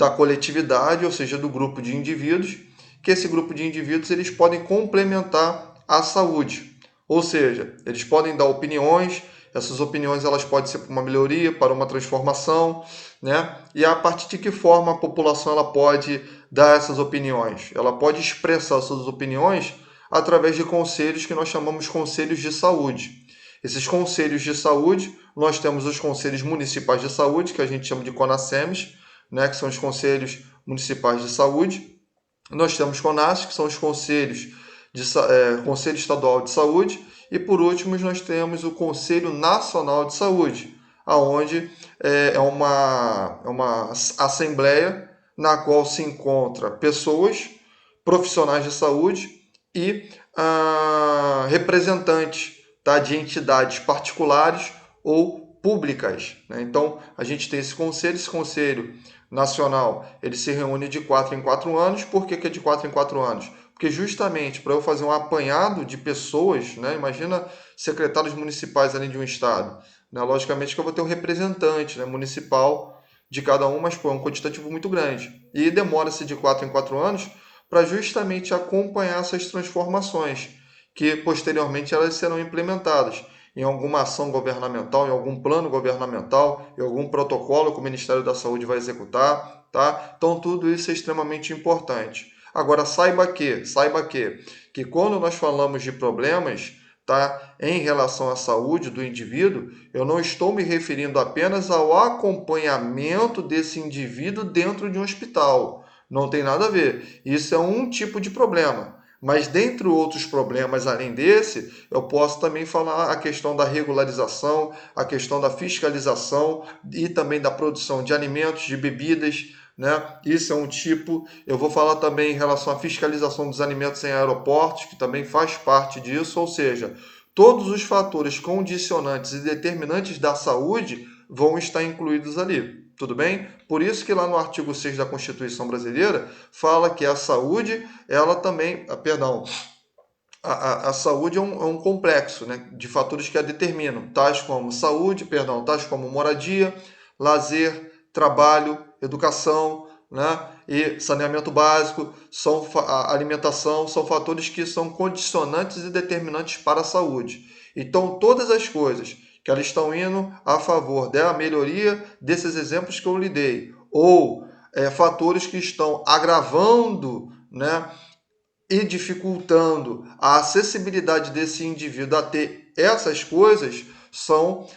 da coletividade, ou seja, do grupo de indivíduos, que esse grupo de indivíduos eles podem complementar a saúde. Ou seja, eles podem dar opiniões, essas opiniões elas podem ser para uma melhoria, para uma transformação, né? E a partir de que forma a população ela pode dar essas opiniões? Ela pode expressar suas opiniões através de conselhos que nós chamamos conselhos de saúde. Esses conselhos de saúde, nós temos os conselhos municipais de saúde, que a gente chama de CONASEMs, né, que são os conselhos municipais de saúde. Nós temos CONAS, que são os conselhos Conselho Estadual de Saúde, e por último nós temos o Conselho Nacional de Saúde, aonde é uma assembleia na qual se encontra pessoas, profissionais de saúde e representantes, tá, de entidades particulares ou públicas, né? Então a gente tem esse conselho nacional, ele se reúne de 4 em 4 anos. Por que é de 4 em 4 anos? Porque justamente para eu fazer um apanhado de pessoas, né? Imagina secretários municipais ali de um estado, né? Logicamente que eu vou ter um representante, né, municipal de cada um, mas pô, é um quantitativo muito grande. E demora-se de 4 em 4 anos para justamente acompanhar essas transformações, que posteriormente elas serão implementadas em alguma ação governamental, em algum plano governamental, em algum protocolo que o Ministério da Saúde vai executar, tá? Então tudo isso é extremamente importante. Agora saiba que quando nós falamos de problemas, tá, em relação à saúde do indivíduo, eu não estou me referindo apenas ao acompanhamento desse indivíduo dentro de um hospital. Não tem nada a ver. Isso é um tipo de problema. Mas dentre outros problemas além desse, eu posso também falar a questão da regularização, a questão da fiscalização e também da produção de alimentos, de bebidas, né? Isso é um tipo. Eu vou falar também em relação à fiscalização dos alimentos em aeroportos, que também faz parte disso, ou seja, todos os fatores condicionantes e determinantes da saúde vão estar incluídos ali. Tudo bem? Por isso que lá no artigo 6 da Constituição Brasileira fala que a saúde, ela também, a saúde é um complexo, né, de fatores que a determinam, tais como moradia, lazer, trabalho, educação, né, e saneamento básico, a alimentação, são fatores que são condicionantes e determinantes para a saúde. Então, todas as coisas que elas estão indo a favor da melhoria desses exemplos que eu lhe dei, ou fatores que estão agravando, né, e dificultando a acessibilidade desse indivíduo a ter essas coisas, são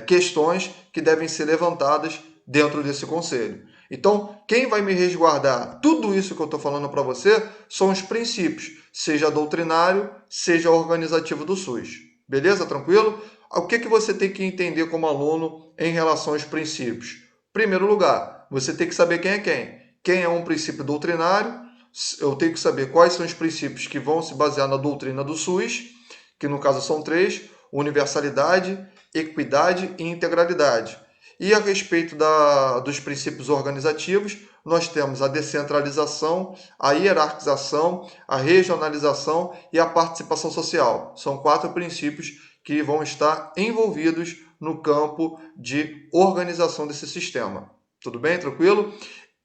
questões que devem ser levantadas dentro desse conselho. Então, quem vai me resguardar tudo isso que eu estou falando para você são os princípios, seja doutrinário, seja organizativo do SUS. Beleza? Tranquilo? O que você tem que entender como aluno em relação aos princípios? Em primeiro lugar, você tem que saber quem é quem. Quem é um princípio doutrinário? Eu tenho que saber quais são os princípios que vão se basear na doutrina do SUS, que no caso são 3: universalidade, equidade e integralidade. E a respeito dos princípios organizativos, nós temos a descentralização, a hierarquização, a regionalização e a participação social. São 4 princípios que vão estar envolvidos no campo de organização desse sistema. Tudo bem? Tranquilo?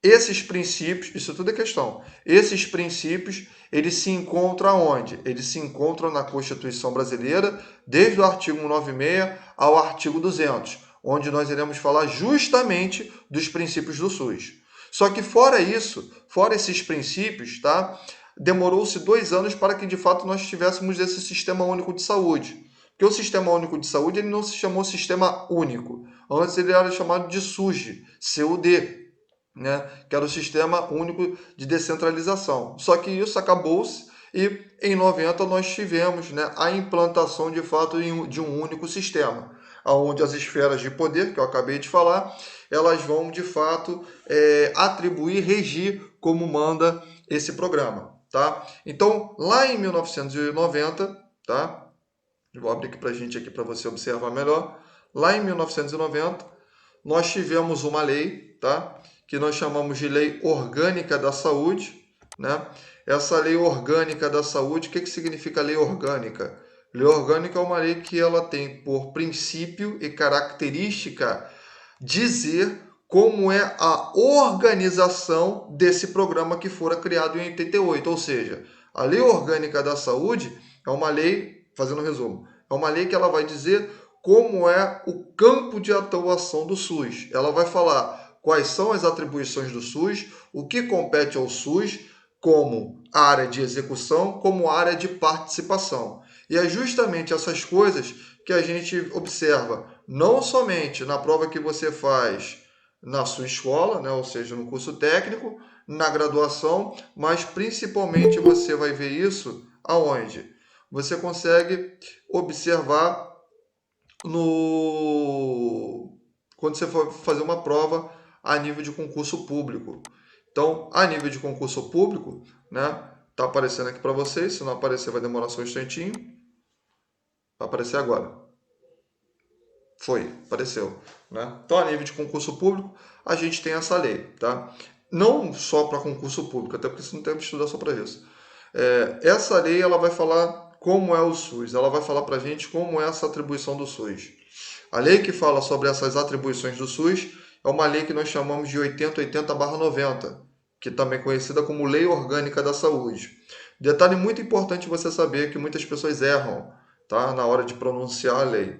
Esses princípios, isso tudo é questão. Esses princípios, eles se encontram onde? Eles se encontram na Constituição Brasileira, desde o artigo 196 ao artigo 200, onde nós iremos falar justamente dos princípios do SUS. Só que fora isso, fora esses princípios, tá? Demorou-se 2 anos para que de fato nós tivéssemos esse Sistema Único de Saúde. Porque o Sistema Único de Saúde ele não se chamou Sistema Único. Antes ele era chamado de SUD, CUD, né, que era o Sistema Único de Descentralização. Só que isso acabou-se e em 90 nós tivemos, né, a implantação de fato de um único sistema, onde as esferas de poder, que eu acabei de falar, elas vão de fato atribuir, regir como manda esse programa. Tá? Então, lá em 1990, tá? Vou abrir aqui para a gente aqui para você observar melhor. Lá em 1990, nós tivemos uma lei, tá? Que nós chamamos de Lei Orgânica da Saúde, né? Essa Lei Orgânica da Saúde, o que significa Lei Orgânica? Lei Orgânica é uma lei que ela tem por princípio e característica dizer como é a organização desse programa que fora criado em 88. Ou seja, a Lei Orgânica da Saúde é uma lei, fazendo um resumo, é uma lei que ela vai dizer como é o campo de atuação do SUS. Ela vai falar quais são as atribuições do SUS, o que compete ao SUS, como área de execução, como área de participação. E é justamente essas coisas que a gente observa, não somente na prova que você faz na sua escola, né, ou seja, no curso técnico, na graduação, mas principalmente você vai ver isso aonde? Você consegue observar no quando você for fazer uma prova a nível de concurso público. Então, a nível de concurso público, né, tá aparecendo aqui para vocês, se não aparecer vai demorar só um instantinho. Vai aparecer agora. Foi, apareceu, né? Então, a nível de concurso público, a gente tem essa lei, tá? Não só para concurso público, até porque você não tem que estudar só para isso. Essa lei, ela vai falar como é o SUS, ela vai falar para a gente como é essa atribuição do SUS. A lei que fala sobre essas atribuições do SUS é uma lei que nós chamamos de 8080/90, que também é conhecida como Lei Orgânica da Saúde. Detalhe muito importante você saber que muitas pessoas erram, tá, na hora de pronunciar a lei.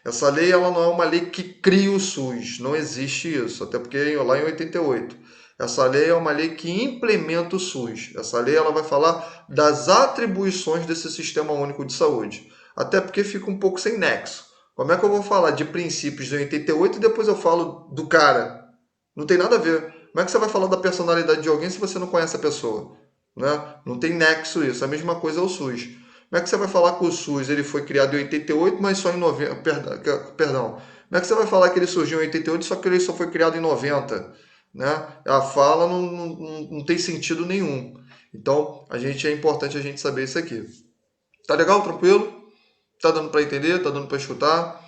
Essa lei ela não é uma lei que cria o SUS, não existe isso, até porque lá em 88. Essa lei é uma lei que implementa o SUS. Essa lei ela vai falar das atribuições desse Sistema Único de Saúde, até porque fica um pouco sem nexo. Como é que eu vou falar de princípios de 88 e depois eu falo do cara? Não tem nada a ver. Como é que você vai falar da personalidade de alguém se você não conhece a pessoa? Né? Não tem nexo isso. A mesma coisa é o SUS. Como é que você vai falar que o SUS ele foi criado em 88, mas só em 90? Perdão. Como é que você vai falar que ele surgiu em 88, só que ele só foi criado em 90? Né? A fala não tem sentido nenhum. Então, é importante a gente saber isso aqui. Tá legal? Tranquilo? Tá dando para entender? Tá dando para escutar?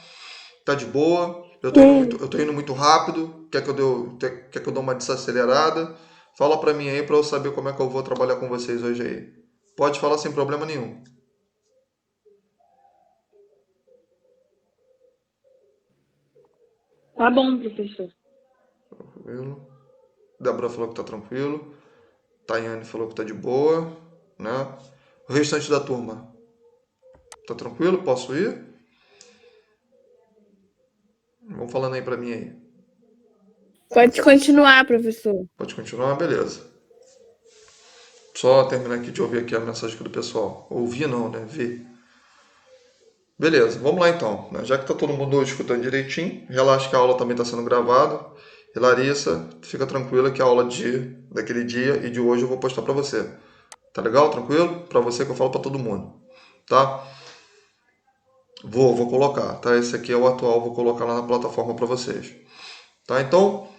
Tá de boa? Eu tô indo muito rápido? Quer que eu dê uma desacelerada? Fala para mim aí para eu saber como é que eu vou trabalhar com vocês hoje aí. Pode falar sem problema nenhum. Tá bom, professor. Tranquilo. Débora falou que tá tranquilo. Tayane falou que tá de boa, né? O restante da turma, tá tranquilo? Posso ir? Vão falando aí para mim aí. Pode continuar, professor. Pode continuar? Beleza. Só terminar aqui de ouvir aqui a mensagem aqui do pessoal. Ouvir não, né? Ver. Beleza, vamos lá então. Já que está todo mundo escutando direitinho, relaxa que a aula também está sendo gravada. E Larissa, fica tranquila que a aula daquele dia e de hoje eu vou postar para você. Tá legal? Tranquilo? Para você que eu falo para todo mundo. Tá? Vou colocar, tá? Esse aqui é o atual, vou colocar lá na plataforma para vocês. Tá? Então,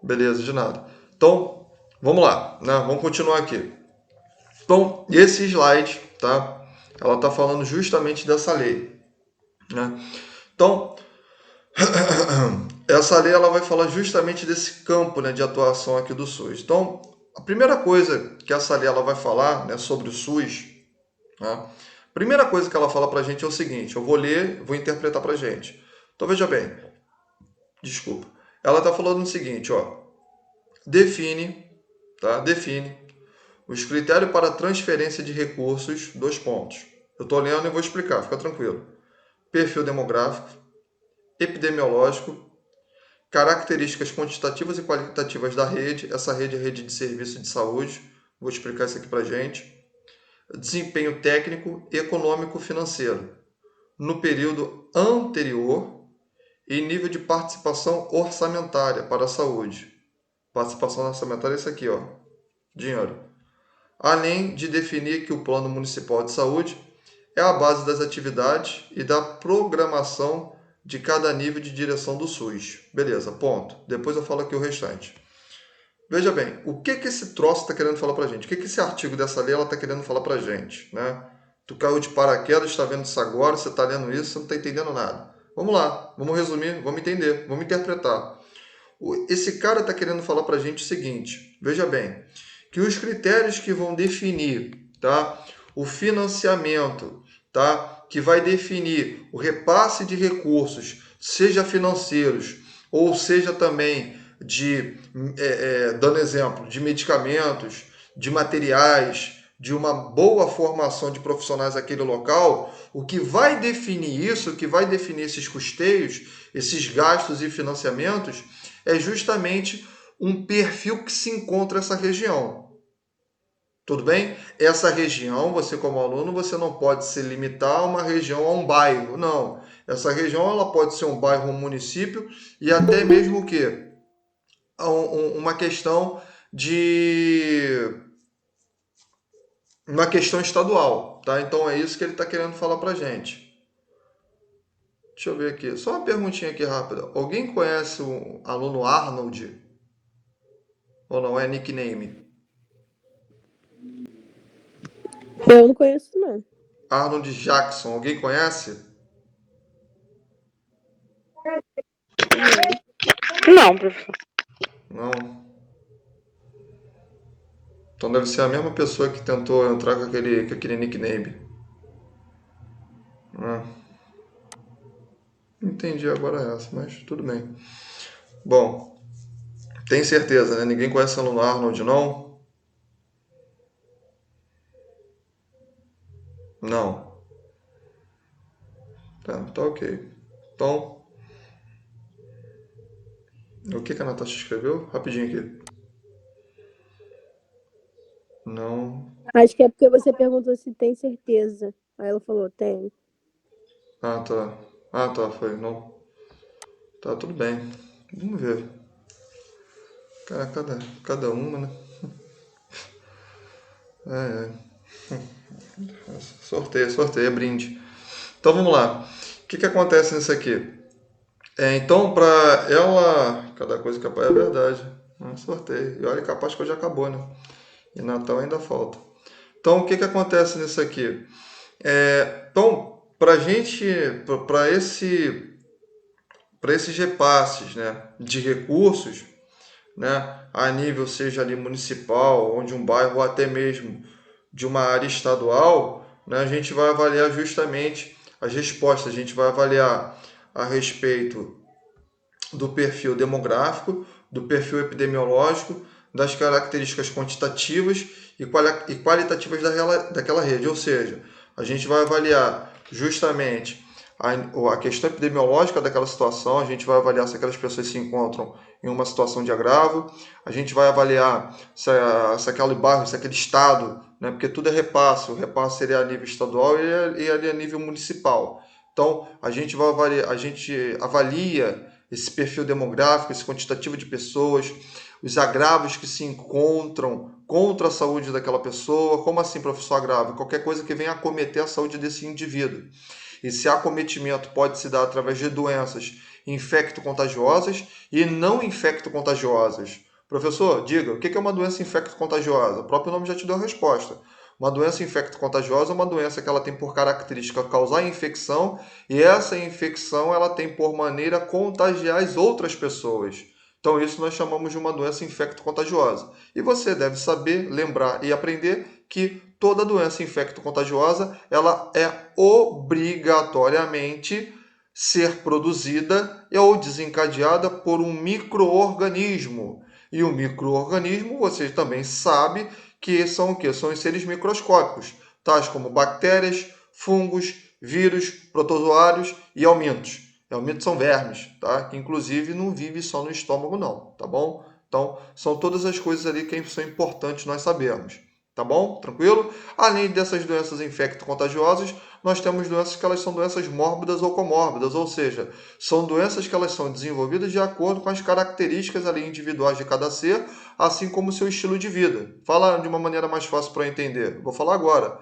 beleza, de nada. Então, vamos lá, né? Vamos continuar aqui. Então, esse slide, tá? Ela está falando justamente dessa lei, né? Então, essa lei ela vai falar justamente desse campo, né, de atuação aqui do SUS. Então, a primeira coisa que essa lei ela vai falar, né, sobre o SUS, né, a primeira coisa que ela fala para a gente é o seguinte, eu vou ler, vou interpretar para a gente. Então, veja bem, desculpa. Ela está falando o seguinte, ó, define, tá, define os critérios para transferência de recursos, dois pontos. Eu estou lendo e vou explicar, fica tranquilo. Perfil demográfico, epidemiológico, características quantitativas e qualitativas da rede. Essa rede é a rede de serviço de saúde. Vou explicar isso aqui para gente. Desempenho técnico, econômico, financeiro no período anterior e nível de participação orçamentária para a saúde. Participação orçamentária é isso aqui, ó, dinheiro. Além de definir que o Plano Municipal de Saúde é a base das atividades e da programação de cada nível de direção do SUS. Beleza, ponto. Depois eu falo aqui o restante. Veja bem, o que esse troço está querendo falar para a gente? O que esse artigo dessa lei está querendo falar para a gente? Né? Tu caiu de paraquedas, está vendo isso agora, você está lendo isso, você não está entendendo nada. Vamos lá, vamos resumir, vamos entender, vamos interpretar. Esse cara está querendo falar para a gente o seguinte, veja bem, que os critérios que vão definir, tá, o financiamento, tá, que vai definir o repasse de recursos, seja financeiros ou seja também dando exemplo, de medicamentos, de materiais, de uma boa formação de profissionais naquele local, o que vai definir isso, o que vai definir esses custeios, esses gastos e financiamentos, é justamente um perfil que se encontra nessa região. Tudo bem? Essa região, você como aluno, você não pode se limitar a uma região, a um bairro, não. Essa região ela pode ser um bairro, um município e até mesmo o quê? Uma questão de uma questão estadual, tá? Então é isso que ele está querendo falar para gente. Deixa eu ver aqui, só uma perguntinha aqui rápida. Alguém conhece o aluno Arnold? Ou não é nickname? Eu não conheço, não. Arnold Jackson, alguém conhece? Não, professor. Não. Então deve ser a mesma pessoa que tentou entrar com aquele nickname. Ah, entendi agora essa, mas tudo bem. Bom, tem certeza, né? Ninguém conhece o aluno Arnold, não? Não. Tá ok. Então, o que a Natasha escreveu? Rapidinho aqui. Não. Acho que é porque você perguntou se tem certeza. Aí ela falou, tem. Ah, tá. Ah, tá, foi. Não. Tá, tudo bem. Vamos ver. Cara, cada uma, né? É, é. Sorteio, é brinde. Então vamos lá. O que acontece nisso aqui? Então, para ela, cada coisa que é verdade. Sorteio. E olha, capaz que hoje acabou, né? E Natal ainda falta. Então, o que acontece nisso aqui? Então, para gente, para esses repasses, né, de recursos, né, a nível seja ali municipal, ou de um bairro, ou até mesmo de uma área estadual, né, a gente vai avaliar justamente as respostas. A gente vai avaliar a respeito do perfil demográfico, do perfil epidemiológico, das características quantitativas e qualitativas daquela rede. Ou seja, a gente vai avaliar justamente a questão epidemiológica daquela situação, a gente vai avaliar se aquelas pessoas se encontram em uma situação de agravo, a gente vai avaliar se aquele bairro, se aquele estado, né, porque tudo é repasse, o repasse seria a nível estadual e ali a nível municipal. Então, a gente avalia esse perfil demográfico, esse quantitativo de pessoas, os agravos que se encontram contra a saúde daquela pessoa. Como assim, professor, agravo? Qualquer coisa que venha acometer a saúde desse indivíduo. Esse acometimento pode se dar através de doenças infecto-contagiosas e não infecto-contagiosas. Professor, diga, o que é uma doença infecto-contagiosa? O próprio nome já te deu a resposta. Uma doença infecto-contagiosa é uma doença que ela tem por característica causar infecção e essa infecção ela tem por maneira contagiar as outras pessoas. Então isso nós chamamos de uma doença infecto-contagiosa. E você deve saber, lembrar e aprender que toda doença infecto-contagiosa ela é obrigatoriamente ser produzida ou desencadeada por um micro-organismo. E o micro-organismo, você também sabe que são o quê? São os seres microscópicos, tais como bactérias, fungos, vírus, protozoários e helmintos. Helmintos são vermes, tá? Que inclusive não vive só no estômago não, tá bom? Então, são todas as coisas ali que são importantes nós sabermos. Tá bom? Tranquilo? Além dessas doenças infecto-contagiosas, nós temos doenças que elas são doenças mórbidas ou comórbidas, ou seja, são doenças que elas são desenvolvidas de acordo com as características ali individuais de cada ser, assim como o seu estilo de vida. Fala de uma maneira mais fácil para entender. Vou falar agora.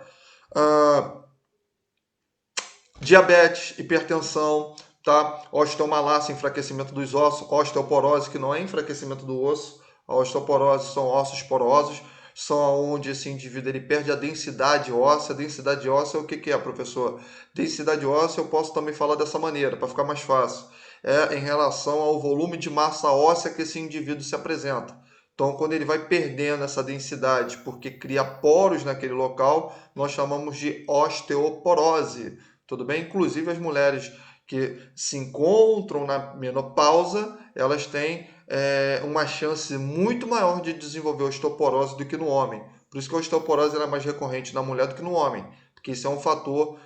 Diabetes, hipertensão, tá? Osteomalácia, enfraquecimento dos ossos, osteoporose, que não é enfraquecimento do osso, a osteoporose são ossos porosos, são onde esse indivíduo ele perde a densidade óssea. A densidade óssea é o que é, professor? Densidade óssea eu posso também falar dessa maneira, para ficar mais fácil. É em relação ao volume de massa óssea que esse indivíduo se apresenta. Então, quando ele vai perdendo essa densidade porque cria poros naquele local, nós chamamos de osteoporose. Tudo bem? Inclusive as mulheres que se encontram na menopausa, elas têm uma chance muito maior de desenvolver osteoporose do que no homem. Por isso que a osteoporose é mais recorrente na mulher do que no homem, porque isso é um fator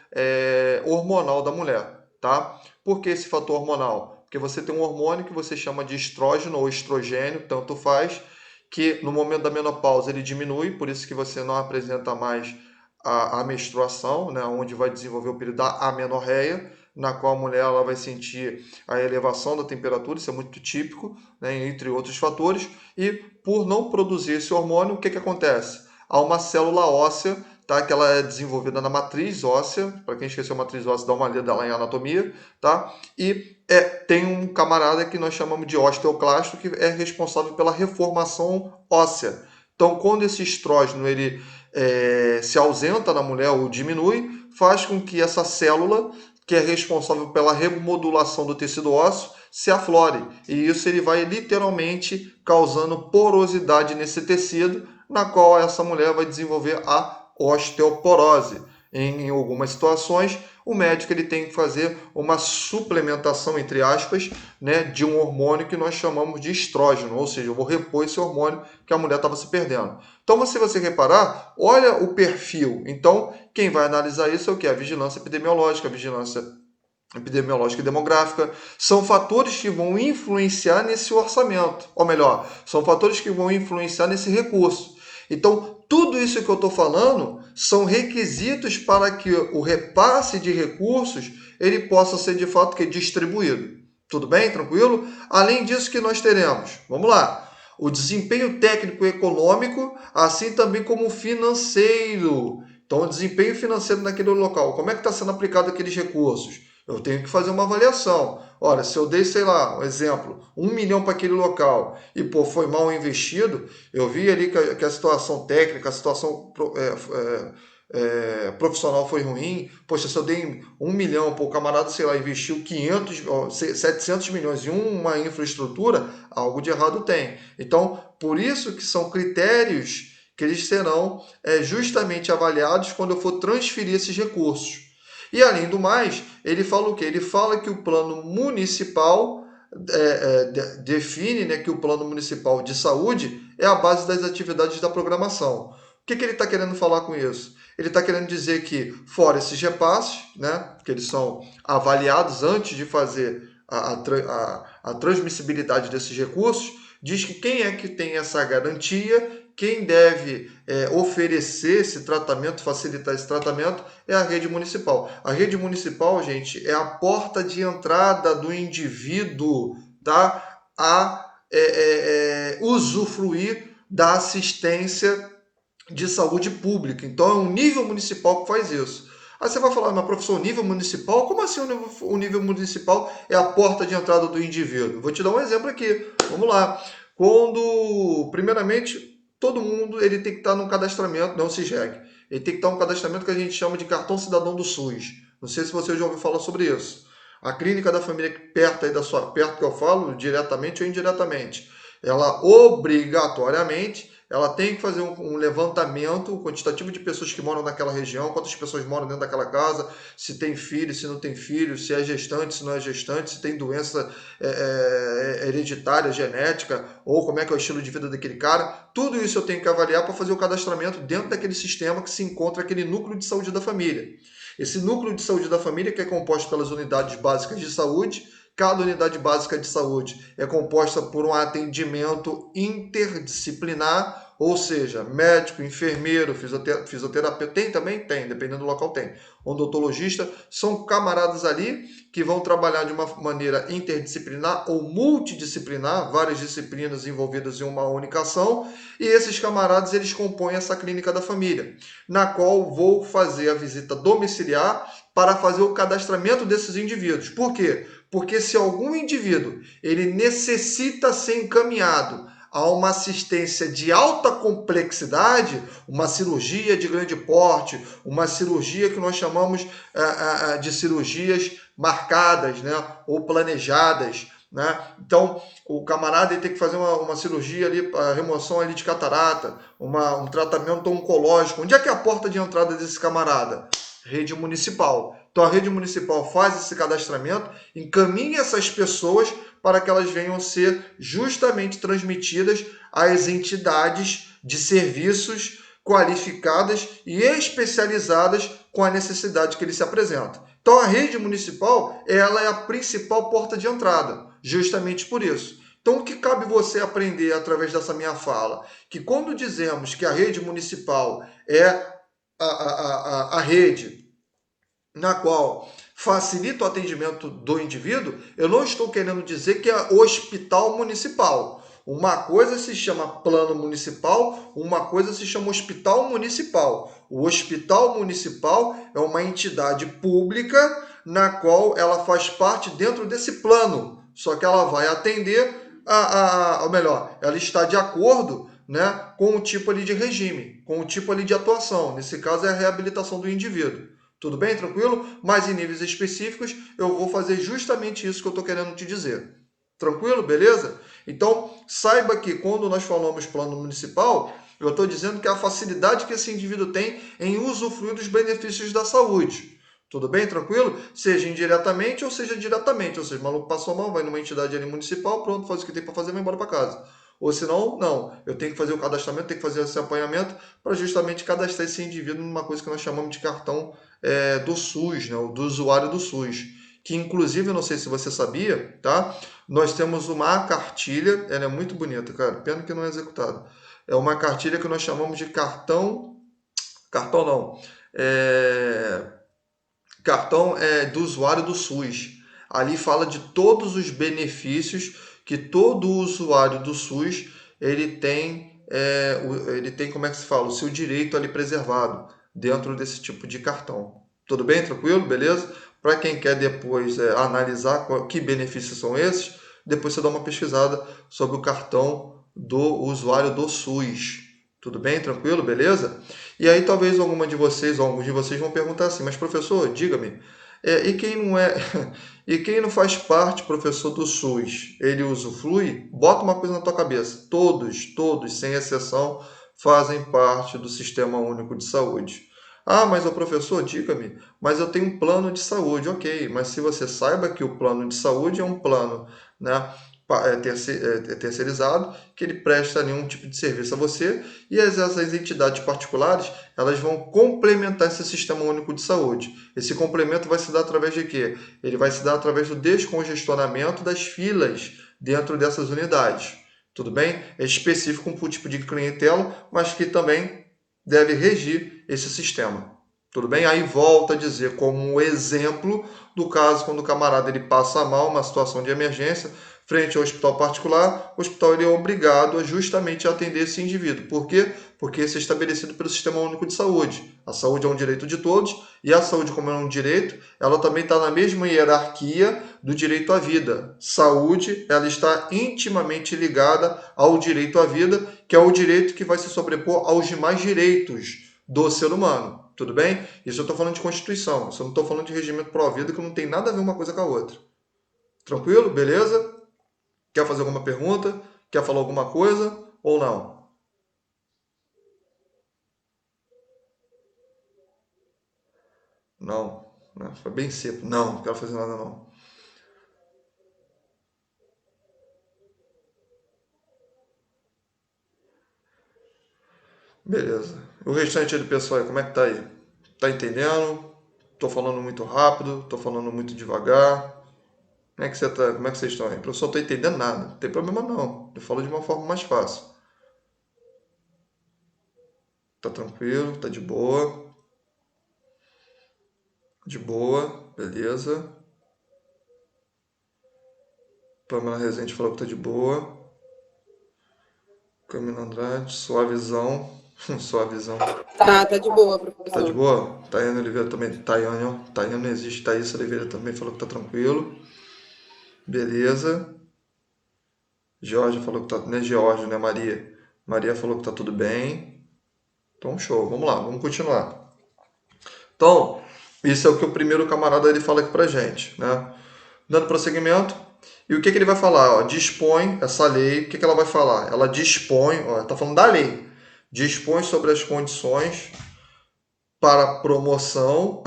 hormonal da mulher, tá? Por que esse fator hormonal? Porque você tem um hormônio que você chama de estrógeno ou estrogênio, tanto faz, que no momento da menopausa ele diminui, por isso que você não apresenta mais a menstruação, né, onde vai desenvolver o período da amenorreia, na qual a mulher ela vai sentir a elevação da temperatura, isso é muito típico, né, entre outros fatores, e por não produzir esse hormônio, o que acontece? Há uma célula óssea, tá, que ela é desenvolvida na matriz óssea, para quem esqueceu a matriz óssea, dá uma lida lá em anatomia, tá? E tem um camarada que nós chamamos de osteoclasto, que é responsável pela reformação óssea. Então, quando esse estrógeno ele se ausenta na mulher ou diminui, faz com que essa célula, que é responsável pela remodulação do tecido ósseo, se aflore. E isso ele vai literalmente causando porosidade nesse tecido, na qual essa mulher vai desenvolver a osteoporose. Em algumas situações, o médico ele tem que fazer uma suplementação, entre aspas, né, de um hormônio que nós chamamos de estrógeno, ou seja, eu vou repor esse hormônio que a mulher estava se perdendo. Então, se você reparar, olha o perfil. Então, quem vai analisar isso é o que? A vigilância epidemiológica, a vigilância epidemiológica e demográfica, são fatores que vão influenciar nesse orçamento, ou melhor, são fatores que vão influenciar nesse recurso. Então, tudo isso que eu estou falando são requisitos para que o repasse de recursos ele possa ser de fato distribuído. Tudo bem? Tranquilo? Além disso que nós teremos, vamos lá, o desempenho técnico e econômico, assim também como financeiro. Então, o desempenho financeiro naquele local, como é que está sendo aplicado aqueles recursos? Eu tenho que fazer uma avaliação. Olha, se eu dei, sei lá, um exemplo, 1 milhão para aquele local e foi mal investido, eu vi ali que a situação técnica, a situação profissional foi ruim. Poxa, se eu dei 1 milhão, o camarada, sei lá, investiu 700 milhões em uma infraestrutura, algo de errado tem. Então, por isso que são critérios que eles serão justamente avaliados quando eu for transferir esses recursos. E, além do mais, ele fala o quê? Ele fala que o plano municipal define, né, que o plano municipal de saúde é a base das atividades da programação. O que ele está querendo falar com isso? Ele está querendo dizer que, fora esses repasses, né, que eles são avaliados antes de fazer a transmissibilidade desses recursos, diz que quem é que tem essa garantia, quem deve oferecer esse tratamento, facilitar esse tratamento, é a rede municipal. A rede municipal, gente, é a porta de entrada do indivíduo, tá, a usufruir da assistência de saúde pública. Então, é o nível municipal que faz isso. Aí você vai falar, mas professor, o nível municipal? Como assim o nível municipal é a porta de entrada do indivíduo? Vou te dar um exemplo aqui. Vamos lá. Quando, primeiramente, todo mundo ele tem que estar num cadastramento, não se jegue. Ele tem que estar num cadastramento que a gente chama de cartão cidadão do SUS. Não sei se você já ouviu falar sobre isso. A clínica da família perto aí da sua, perto que eu falo, diretamente ou indiretamente, ela obrigatoriamente ela tem que fazer um levantamento quantitativo de pessoas que moram naquela região, quantas pessoas moram dentro daquela casa, se tem filho, se não tem filho, se é gestante, se não é gestante, se tem doença hereditária, genética, ou como é que é o estilo de vida daquele cara. Tudo isso eu tenho que avaliar para fazer o cadastramento dentro daquele sistema que se encontra aquele núcleo de saúde da família. Esse núcleo de saúde da família, que é composto pelas unidades básicas de saúde, cada unidade básica de saúde é composta por um atendimento interdisciplinar, ou seja, médico, enfermeiro, fisioterapeuta, tem, dependendo do local tem, odontologista, são camaradas ali que vão trabalhar de uma maneira interdisciplinar ou multidisciplinar, várias disciplinas envolvidas em uma única ação, e esses camaradas eles compõem essa clínica da família, na qual vou fazer a visita domiciliar para fazer o cadastramento desses indivíduos. Por quê? Porque se algum indivíduo ele necessita ser encaminhado a uma assistência de alta complexidade, uma cirurgia de grande porte, uma cirurgia que nós chamamos de cirurgias marcadas, né, ou planejadas, né? Então, o camarada ele tem que fazer uma cirurgia ali, a remoção ali de catarata, um tratamento oncológico. Onde é que é a porta de entrada desse camarada? Rede municipal. Então a rede municipal faz esse cadastramento, encaminha essas pessoas para que elas venham ser justamente transmitidas às entidades de serviços qualificadas e especializadas com a necessidade que ele se apresenta. Então a rede municipal, ela é a principal porta de entrada, justamente por isso. Então o que cabe você aprender através dessa minha fala? Que quando dizemos que a rede municipal é a rede na qual facilita o atendimento do indivíduo, eu não estou querendo dizer que é hospital municipal. Uma coisa se chama plano municipal, uma coisa se chama hospital municipal. O hospital municipal é uma entidade pública na qual ela faz parte dentro desse plano, só que ela vai atender ou melhor, ela está de acordo, né, com o tipo ali de regime, com o tipo ali de atuação. Nesse caso é a reabilitação do indivíduo. Tudo bem? Tranquilo? Mas em níveis específicos eu vou fazer justamente isso que eu estou querendo te dizer. Tranquilo? Beleza? Então, saiba que quando nós falamos plano municipal, eu estou dizendo que é a facilidade que esse indivíduo tem em usufruir dos benefícios da saúde. Tudo bem? Tranquilo? Seja indiretamente ou seja diretamente. Ou seja, o maluco passou mal, vai numa entidade ali municipal, pronto, faz o que tem para fazer e vai embora para casa. Ou senão, não. Eu tenho que fazer o cadastramento, tenho que fazer esse acompanhamento para justamente cadastrar esse indivíduo numa coisa que nós chamamos de cartão do SUS, né? Do usuário do SUS. Que inclusive, eu não sei se você sabia, tá? Nós temos uma cartilha, ela é muito bonita, cara. Pena que não é executada. É uma cartilha que nós chamamos de cartão. Cartão não. Cartão do usuário do SUS. Ali fala de todos os benefícios que todo usuário do SUS ele tem, como é que se fala, o seu direito ali preservado dentro desse tipo de cartão. Tudo bem? Tranquilo? Beleza? Para quem quer depois analisar que benefícios são esses, depois você dá uma pesquisada sobre o cartão do usuário do SUS. Tudo bem? Tranquilo? Beleza? E aí talvez alguma de vocês ou alguns de vocês vão perguntar assim, mas professor, diga-me, e quem não é, e quem não faz parte, professor, do SUS, ele usufrui? Bota uma coisa na tua cabeça, todos, sem exceção, fazem parte do Sistema Único de Saúde. Ah, mas o professor, diga-me, mas eu tenho um plano de saúde, ok, mas se você saiba que o plano de saúde é um plano, né, terceirizado, que ele presta nenhum tipo de serviço a você, e essas entidades particulares, elas vão complementar esse Sistema Único de Saúde. Esse complemento vai se dar através de quê? Ele vai se dar através do descongestionamento das filas dentro dessas unidades. Tudo bem? É específico para o tipo de clientela, mas que também deve regir esse sistema. Tudo bem? Aí volta a dizer como exemplo do caso quando o camarada ele passa mal, uma situação de emergência, frente ao hospital particular, o hospital ele é obrigado a justamente atender esse indivíduo. Por quê? Porque isso é estabelecido pelo Sistema Único de Saúde. A saúde é um direito de todos e a saúde, como é um direito, ela também está na mesma hierarquia do direito à vida. Saúde, ela está intimamente ligada ao direito à vida, que é o direito que vai se sobrepor aos demais direitos do ser humano. Tudo bem? Isso eu estou falando de Constituição. Isso eu não estou falando de regimento pró-vida, que não tem nada a ver uma coisa com a outra. Tranquilo? Beleza? Quer fazer alguma pergunta? Quer falar alguma coisa ou não? Não. Foi bem seco. Não quero fazer nada não. Beleza. O restante do pessoal aí, como é que tá aí? Tá entendendo? Tô falando muito rápido? Tô falando muito devagar? Como é que você tá? Como é que vocês estão aí? Professor, não tô entendendo nada. Não tem problema não. Eu falo de uma forma mais fácil. Tá tranquilo? Tá de boa? De boa, beleza. Pamela Rezende falou que tá de boa. Camila Andrade, suavizão. Suavizão. Tá de boa, Tá de professor. boa? Tayane Oliveira também. Tayane, ó. Tayane não existe. Thaís Oliveira também falou que tá tranquilo. Beleza. Jorge falou que tá. Não é Jorge, né, Maria? Maria falou que tá tudo bem. Então, show. Vamos lá, vamos continuar. Então, isso é o que o primeiro camarada ele fala aqui pra gente, né? Dando prosseguimento. E o que ele vai falar? Ó, dispõe, essa lei, o que ela vai falar? Ela dispõe, ó, tá falando da lei, dispõe sobre as condições para promoção,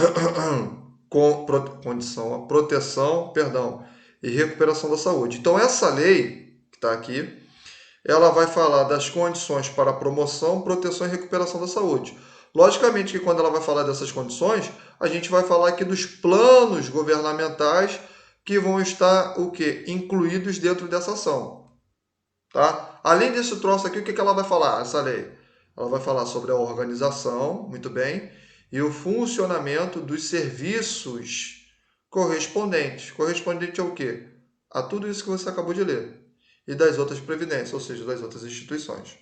proteção, perdão, e recuperação da saúde. Então, essa lei que está aqui, ela vai falar das condições para promoção, proteção e recuperação da saúde. Logicamente que quando ela vai falar dessas condições, a gente vai falar aqui dos planos governamentais que vão estar o quê? Incluídos dentro dessa ação. Tá? Além desse troço aqui, o que ela vai falar, essa lei? Ela vai falar sobre a organização, muito bem, e o funcionamento dos serviços correspondentes. Correspondente ao quê? A tudo isso que você acabou de ler. E das outras previdências, ou seja, das outras instituições.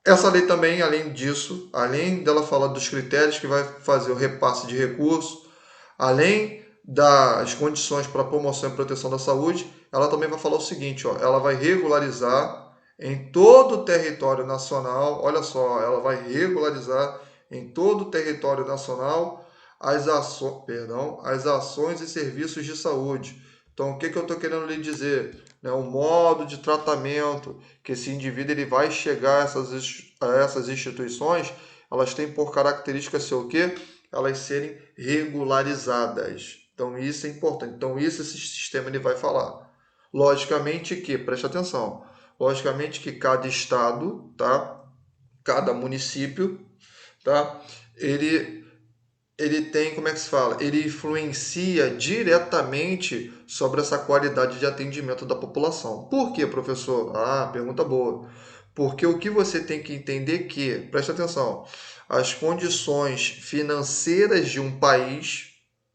Essa lei também, além disso, além dela falar dos critérios que vai fazer o repasse de recursos, além das condições para promoção e proteção da saúde, ela também vai falar o seguinte, ó, ela vai regularizar em todo o território nacional, olha só, ela vai regularizar em todo o território nacional as ações e serviços de saúde. Então, o que eu estou querendo lhe dizer? O modo de tratamento que esse indivíduo ele vai chegar a essas instituições, elas têm por característica ser o quê? Elas serem regularizadas. Então, isso é importante. Então, isso esse sistema ele vai falar. Logicamente que, preste atenção, logicamente que cada estado, tá? Cada município, tá? Ele tem, como é que se fala? Ele influencia diretamente sobre essa qualidade de atendimento da população. Por quê, professor? Ah, pergunta boa. Porque o que você tem que entender que, presta atenção, as condições financeiras de um país,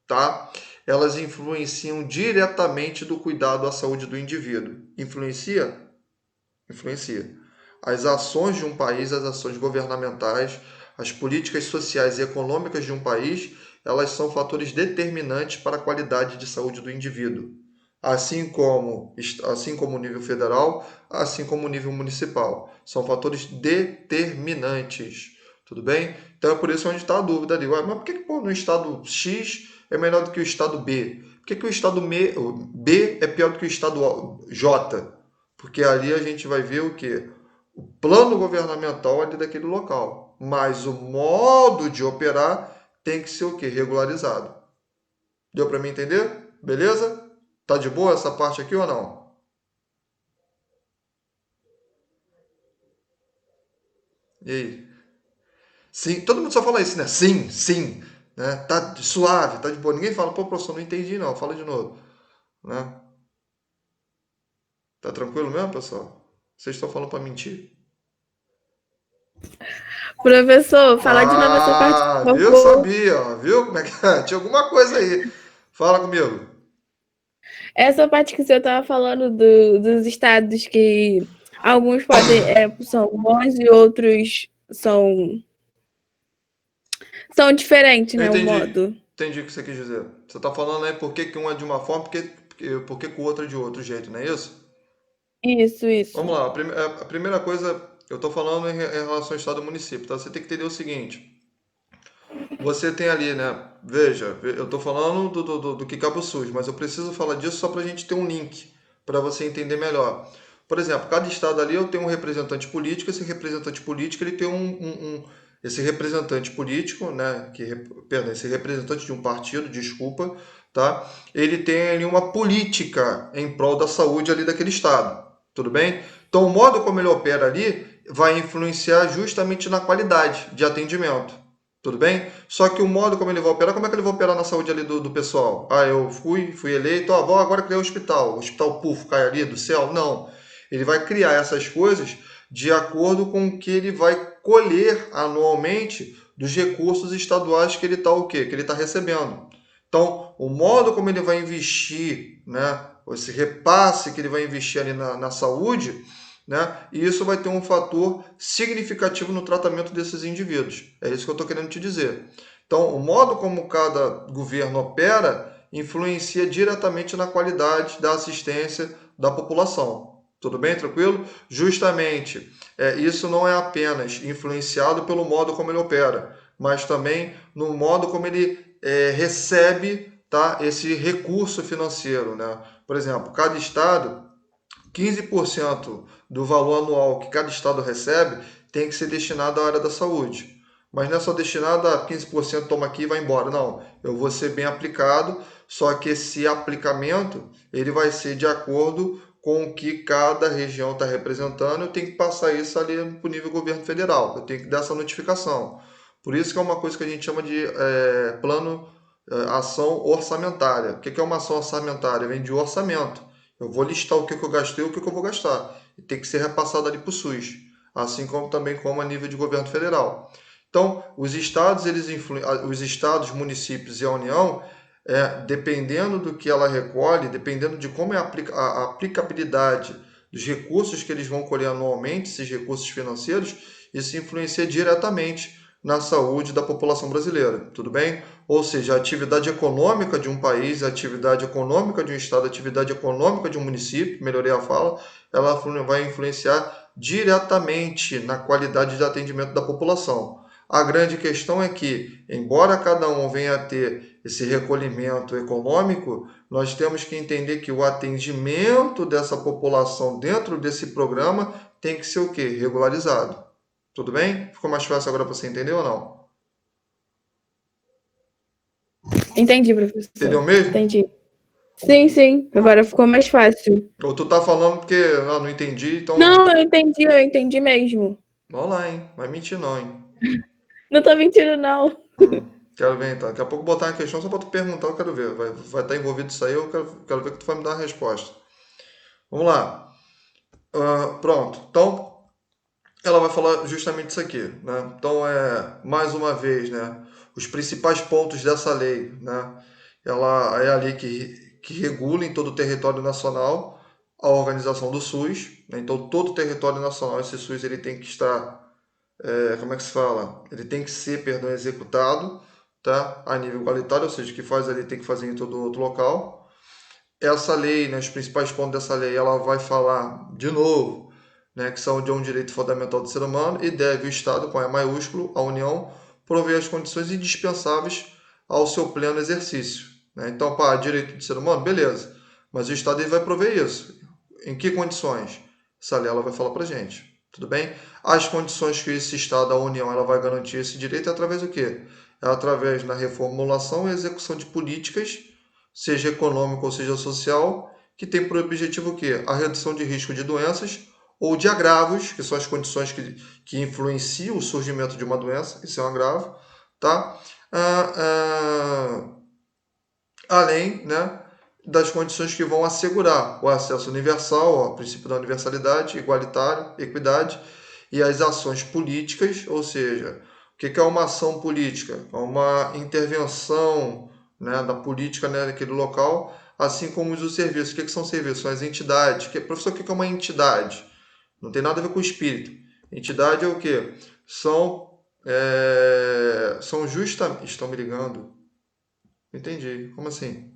tá? Elas influenciam diretamente do cuidado à saúde do indivíduo. Influencia? Influencia. As ações de um país, as ações governamentais, as políticas sociais e econômicas de um país, elas são fatores determinantes para a qualidade de saúde do indivíduo, assim como o nível federal, assim como o nível municipal. São fatores determinantes, tudo bem? Então é por isso onde está a dúvida ali. Mas por que no estado X é melhor do que o estado B? Por que o estado B é pior do que o estado J? Porque ali a gente vai ver o quê? O plano governamental ali daquele local. Mas o modo de operar tem que ser o quê? Regularizado. Deu para mim entender? Beleza? Tá de boa essa parte aqui ou não? E aí? Sim, todo mundo só fala isso, né? Sim, sim. Né? Tá suave, tá de boa. Ninguém fala, pô, professor, não entendi não. Fala de novo. Né? Tá tranquilo mesmo, pessoal? Vocês estão falando para mentir? Professor, fala de novo essa parte, Ah, por viu? favor. Sabia, ó. Viu como é que é? Tinha alguma coisa aí. Fala comigo. Essa parte que você estava falando dos estados que alguns podem, são bons e outros são diferentes, Eu né? O entendi. modo. Entendi o que você quis dizer. Você está falando aí por que um é de uma forma, por que o outro é de outro jeito, não é isso? Isso, Vamos isso. lá. A primeira coisa, eu estou falando em relação ao estado e município, tá? Você tem que entender o seguinte. Você tem ali, né? Veja, eu estou falando do que cabe o SUS, mas eu preciso falar disso só para a gente ter um link, para você entender melhor. Por exemplo, cada estado ali eu tenho um representante político, esse representante político ele tem esse representante político, né? Perdão, esse representante de um partido, desculpa, tá? Ele tem ali uma política em prol da saúde ali daquele estado, tudo bem? Então o modo como ele opera ali vai influenciar justamente na qualidade de atendimento. Tudo bem? Só que o modo como ele vai operar, como é que ele vai operar na saúde ali do pessoal? Ah, eu fui eleito, vou agora criar o hospital puf, cai ali do céu? Não. Ele vai criar essas coisas de acordo com o que ele vai colher anualmente dos recursos estaduais que ele está o quê? Que ele está recebendo. Então, o modo como ele vai investir, né? Esse repasse que ele vai investir ali na saúde, né? E isso vai ter um fator significativo no tratamento desses indivíduos. É isso que eu estou querendo te dizer. Então, o modo como cada governo opera influencia diretamente na qualidade da assistência da população. Tudo bem, tranquilo? Justamente, isso não é apenas influenciado pelo modo como ele opera, mas também no modo como ele recebe, tá, esse recurso financeiro, né? Por exemplo, cada estado 15% do valor anual que cada estado recebe tem que ser destinado à área da saúde. Mas não é só destinado a 15%, toma aqui e vai embora. Não, eu vou ser bem aplicado, só que esse aplicamento ele vai ser de acordo com o que cada região está representando. Eu tenho que passar isso ali para o nível governo federal. Eu tenho que dar essa notificação. Por isso que é uma coisa que a gente chama de plano, ação orçamentária. O que é uma ação orçamentária? Vem de orçamento. Eu vou listar o que eu gastei e o que eu vou gastar. E tem que ser repassado ali para o SUS. Assim como também como a nível de governo federal. Então, os estados, os estados, municípios e a União, dependendo do que ela recolhe, dependendo de como é a aplicabilidade dos recursos que eles vão colher anualmente, esses recursos financeiros, isso influencia diretamente na saúde da população brasileira, tudo bem? Ou seja, a atividade econômica de um país, a atividade econômica de um estado, a atividade econômica de um município, melhorei a fala, ela vai influenciar diretamente na qualidade de atendimento da população. A grande questão é que, embora cada um venha a ter esse recolhimento econômico, nós temos que entender que o atendimento dessa população dentro desse programa tem que ser o quê? Regularizado. Tudo bem? Ficou mais fácil agora para você entender ou não? Entendi, professor. Entendeu mesmo? Entendi. Sim, sim. Agora ficou mais fácil. Ou tu tá falando porque não entendi, então. Não, eu entendi mesmo. Vamos lá, hein? Vai mentir não, hein? Não tô mentindo, não. Quero ver então. Daqui a pouco botar uma questão só para tu perguntar, eu quero ver. Vai estar envolvido isso aí, eu quero ver que tu vai me dar uma resposta. Vamos lá. Pronto. Então, ela vai falar justamente isso aqui, né? Então, mais uma vez, né? Os principais pontos dessa lei, né? Ela é a lei que regula em todo o território nacional a organização do SUS, né? Então, todo o território nacional, esse SUS ele tem que estar, como é que se fala? Ele tem que ser, perdão, executado, tá? A nível igualitário, ou seja, o que faz ali tem que fazer em todo outro local. Essa lei, né, os principais pontos dessa lei, ela vai falar de novo, né, que saúde é um direito fundamental do ser humano e deve o Estado, com E maiúsculo, a União, prover as condições indispensáveis ao seu pleno exercício. Né? Então, pá, direito do ser humano, beleza. Mas o Estado ele vai prover isso. Em que condições? Essa lei ela vai falar para gente. Tudo bem? As condições que esse Estado, a União, ela vai garantir esse direito é através do quê? É através da reformulação e execução de políticas, seja econômico ou seja social, que tem por objetivo o quê? A redução de risco de doenças ou de agravos, que são as condições que influenciam o surgimento de uma doença, isso é um agravo, tá? Além, né, das condições que vão assegurar o acesso universal, ao princípio da universalidade, igualitário, equidade, e as ações políticas, ou seja, o que é uma ação política? É uma intervenção, né, da política, né, naquele local, assim como os serviços. O que são serviços? São as entidades. Professor, o que é uma entidade? Não tem nada a ver com o espírito. Entidade é o quê? São justamente... Estão me ligando? Entendi. Como assim?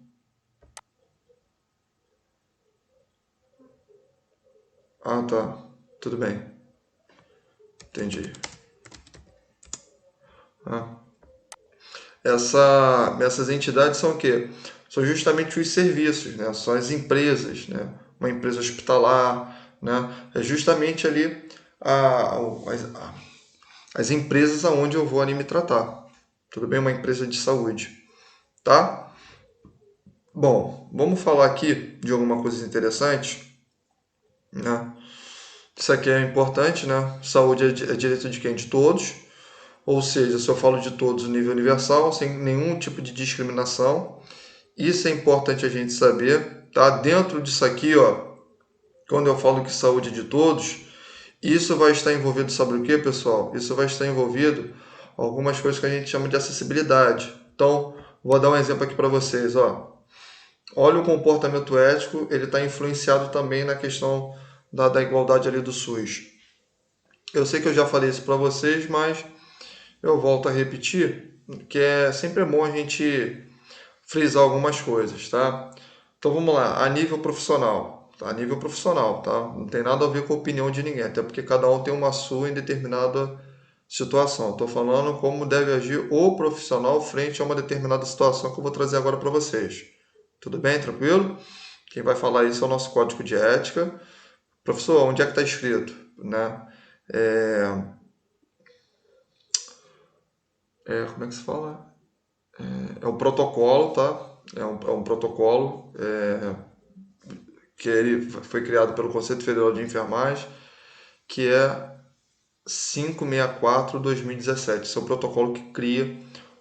Ah, tá. Tudo bem. Entendi. Ah. Essas entidades são o quê? São justamente os serviços, né? São as empresas, né? Uma empresa hospitalar, né? É justamente ali a, as empresas aonde eu vou ali me tratar. Tudo bem? Uma empresa de saúde, tá? Bom, vamos falar aqui de alguma coisa interessante, né? Isso aqui é importante, né? Saúde é direito de quem? De todos. Ou seja, se eu falo de todos no nível universal, sem nenhum tipo de discriminação. Isso é importante a gente saber, tá? Dentro disso aqui, ó, quando eu falo que saúde é de todos, isso vai estar envolvido, sabe o que, pessoal? Isso vai estar envolvido algumas coisas que a gente chama de acessibilidade. Então, vou dar um exemplo aqui para vocês, ó. Olha o comportamento ético, ele está influenciado também na questão da igualdade ali do SUS. Eu sei que eu já falei isso para vocês, mas eu volto a repetir, que sempre é bom a gente frisar algumas coisas, tá? Então vamos lá, a nível profissional, tá? A nível profissional, tá? Não tem nada a ver com a opinião de ninguém, até porque cada um tem uma sua em determinada situação. Estou falando como deve agir o profissional frente a uma determinada situação que eu vou trazer agora para vocês. Tudo bem? Tranquilo? Quem vai falar isso é o nosso código de ética. Professor, onde é que está escrito, né? como é que se fala? É um protocolo, tá? É um protocolo que ele foi criado pelo Conselho Federal de Enfermagem, que é 564/2017. Esse é o protocolo que cria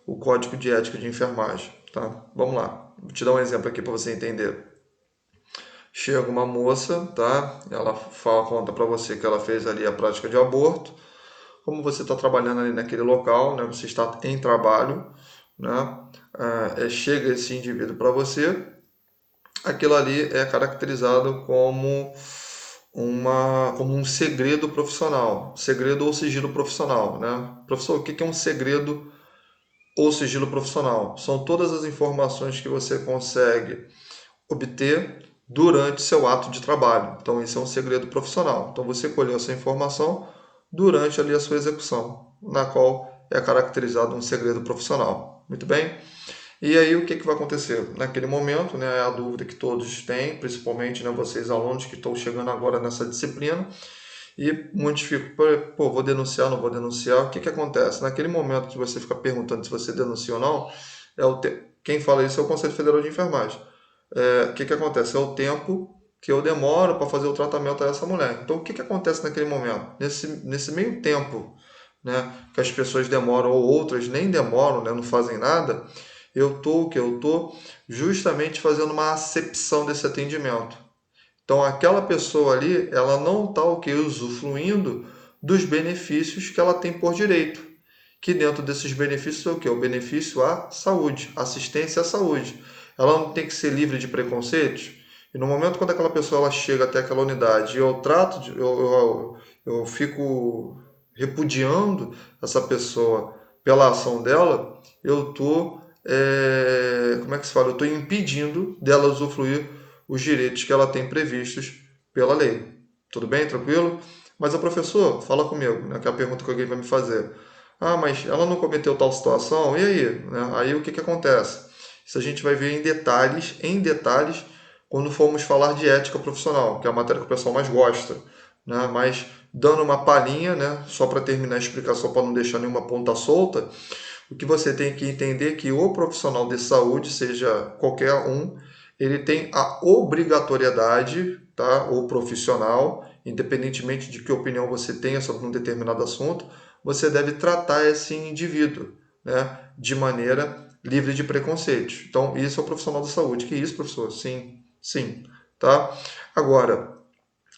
o Código de Ética de Enfermagem, tá? Vamos lá. Vou te dar um exemplo aqui para você entender. Chega uma moça, tá? Ela conta para você que ela fez ali a prática de aborto. Como você está trabalhando ali naquele local, né? Você está em trabalho, né? Chega esse indivíduo para você, aquilo ali é caracterizado como um segredo profissional, segredo ou sigilo profissional, né? Professor, o que é um segredo ou sigilo profissional? São todas as informações que você consegue obter durante seu ato de trabalho. Então, isso é um segredo profissional. Então, você colheu essa informação durante ali a sua execução, na qual é caracterizado um segredo profissional. Muito bem? E aí, o que vai acontecer? Naquele momento, né, é a dúvida que todos têm, principalmente, né, vocês alunos que estão chegando agora nessa disciplina, e muitos ficam, pô, vou denunciar, não vou denunciar. O que acontece? Naquele momento que você fica perguntando se você denuncia ou não, quem fala isso é o Conselho Federal de Enfermagem. O que acontece? É o tempo que eu demoro para fazer o tratamento a essa mulher. Então, o que acontece naquele momento? Nesse meio tempo, né, que as pessoas demoram ou outras nem demoram, né, não fazem nada, eu tô justamente fazendo uma acepção desse atendimento. Então, aquela pessoa ali, ela não está usufruindo dos benefícios que ela tem por direito. Que dentro desses benefícios é o quê? O benefício à saúde, assistência à saúde. Ela não tem que ser livre de preconceitos. E no momento quando aquela pessoa ela chega até aquela unidade e eu fico repudiando essa pessoa pela ação dela, eu estou, como é que se fala? Eu estou impedindo dela usufruir os direitos que ela tem previstos pela lei. Tudo bem? Tranquilo? Mas o professor, fala comigo, né, que é a pergunta que alguém vai me fazer. Ah, mas ela não cometeu tal situação, e aí? Né? Aí o que acontece? Isso a gente vai ver em detalhes, quando formos falar de ética profissional, que é a matéria que o pessoal mais gosta. Né? Mas dando uma palhinha, né, só para terminar a explicação, para não deixar nenhuma ponta solta, o que você tem que entender é que o profissional de saúde, seja qualquer um, ele tem a obrigatoriedade, tá? O profissional, independentemente de que opinião você tenha sobre um determinado assunto, você deve tratar esse indivíduo, né, de maneira livre de preconceitos. Então, isso é o profissional da saúde. Que isso, professor? Sim, sim, tá? Agora,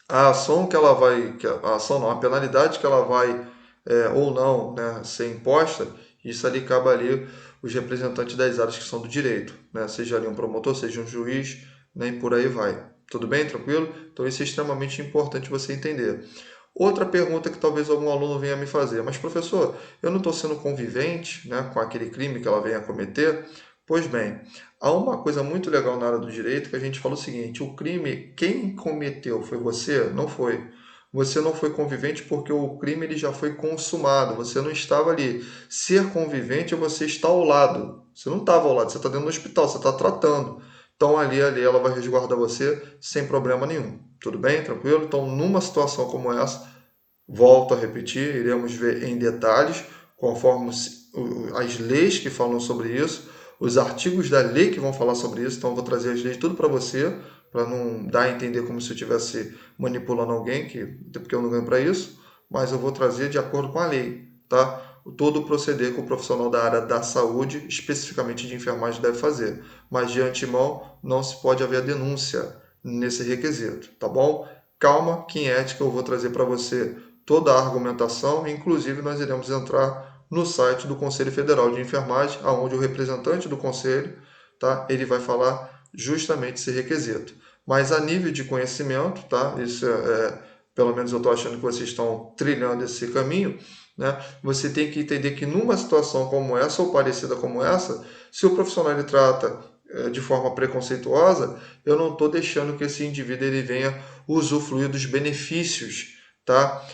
a ação que ela vai, a ação não, a penalidade que ela vai ou não, né, ser imposta, isso ali cabe ali os representantes das áreas que são do direito, né, seja ali um promotor, seja um juiz, né, e por aí vai. Tudo bem? Tranquilo? Então isso é extremamente importante você entender. Outra pergunta que talvez algum aluno venha me fazer, mas professor, eu não estou sendo convivente, né, com aquele crime que ela venha cometer? Pois bem, há uma coisa muito legal na área do direito que a gente fala o seguinte: o crime, quem cometeu foi você? Não foi. Você não foi convivente porque o crime ele já foi consumado, você não estava ali. Ser convivente é você estar ao lado. Você não estava ao lado, você está dentro do hospital, você está tratando. Então ali ela vai resguardar você sem problema nenhum. Tudo bem? Tranquilo? Então, numa situação como essa, volto a repetir, iremos ver em detalhes, conforme as leis que falam sobre isso, os artigos da lei que vão falar sobre isso. Então, eu vou trazer as leis tudo para você, para não dar a entender como se eu estivesse manipulando alguém, até porque eu não ganho para isso, mas eu vou trazer de acordo com a lei, tá? Todo o proceder que o profissional da área da saúde, especificamente de enfermagem, deve fazer. Mas de antemão, não se pode haver denúncia nesse requisito, tá bom? Calma, que em ética eu vou trazer para você toda a argumentação, inclusive nós iremos entrar no site do Conselho Federal de Enfermagem, aonde o representante do conselho, tá, ele vai falar justamente esse requisito. Mas a nível de conhecimento, tá, isso pelo menos eu estou achando que vocês estão trilhando esse caminho, né, você tem que entender que numa situação como essa ou parecida como essa, se o profissional ele trata de forma preconceituosa, eu não estou deixando que esse indivíduo ele venha usufruir dos benefícios, tá,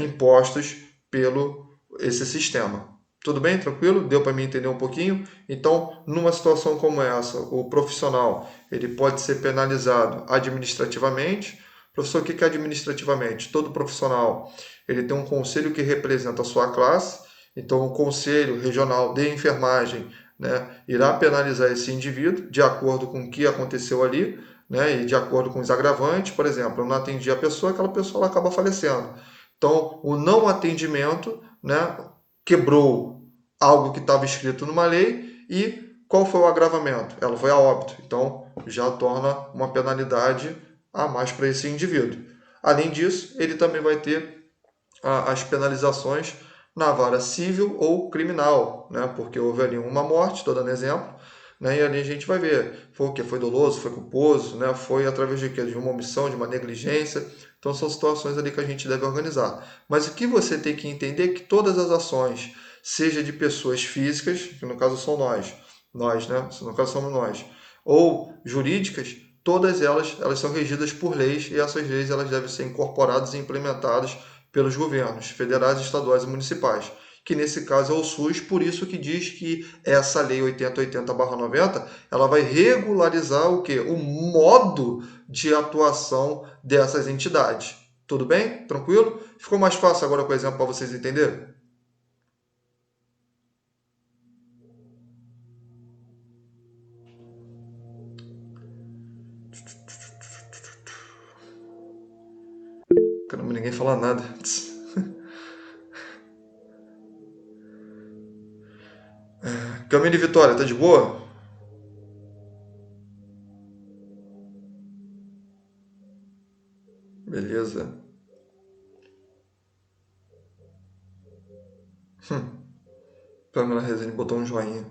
impostos pelo esse sistema. Tudo bem? Tranquilo? Deu para mim entender um pouquinho? Então, numa situação como essa, o profissional ele pode ser penalizado administrativamente. Professor, o que é administrativamente? Todo profissional ele tem um conselho que representa a sua classe Então, o Conselho Regional de Enfermagem, né, irá penalizar esse indivíduo de acordo com o que aconteceu ali, né, e de acordo com os agravantes. Por exemplo, eu não atendi a pessoa, aquela pessoa ela acaba falecendo. Então, o não atendimento, né, quebrou algo que estava escrito numa lei. E qual foi o agravamento? Ela foi a óbito. Então, já torna uma penalidade a mais para esse indivíduo. Além disso, ele também vai ter as penalizações na vara civil ou criminal, né? Porque houve ali uma morte, estou dando exemplo, né? E ali a gente vai ver, foi o que? Foi doloso, foi culposo, né? Foi através de quê? De uma omissão, de uma negligência. Então são situações ali que a gente deve organizar. Mas o que você tem que entender é que todas as ações, seja de pessoas físicas, que no caso são nós, né? No caso somos nós, ou jurídicas, todas elas são regidas por leis e essas leis elas devem ser incorporadas e implementadas pelos governos federais, estaduais e municipais, que nesse caso é o SUS, por isso que diz que essa lei 8080/90, ela vai regularizar o quê? O modo de atuação dessas entidades. Tudo bem? Tranquilo? Ficou mais fácil agora com o exemplo para vocês entenderem? Caramba, ninguém fala nada. Camille Vitória, tá de boa? Beleza. Pamela Rezende botou um joinha.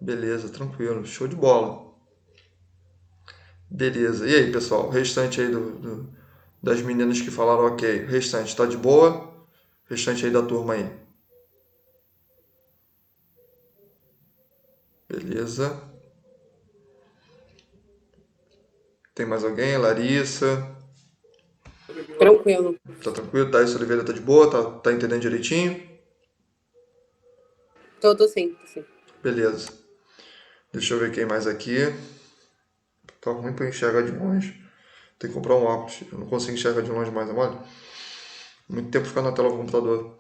Beleza, tranquilo. Show de bola. Beleza. E aí, pessoal? O restante aí das meninas que falaram ok. O restante tá de boa? O restante aí da turma aí. Beleza. Tem mais alguém? Larissa. Tranquilo. Tá tranquilo? Thaís Oliveira tá de boa? Tá entendendo direitinho? Tô sim, tô sim. Beleza. Deixa eu ver quem mais aqui. Tá ruim pra eu enxergar de longe. Tem que comprar um óculos. Eu não consigo enxergar de longe mais, é mole? Muito tempo ficando na tela do computador.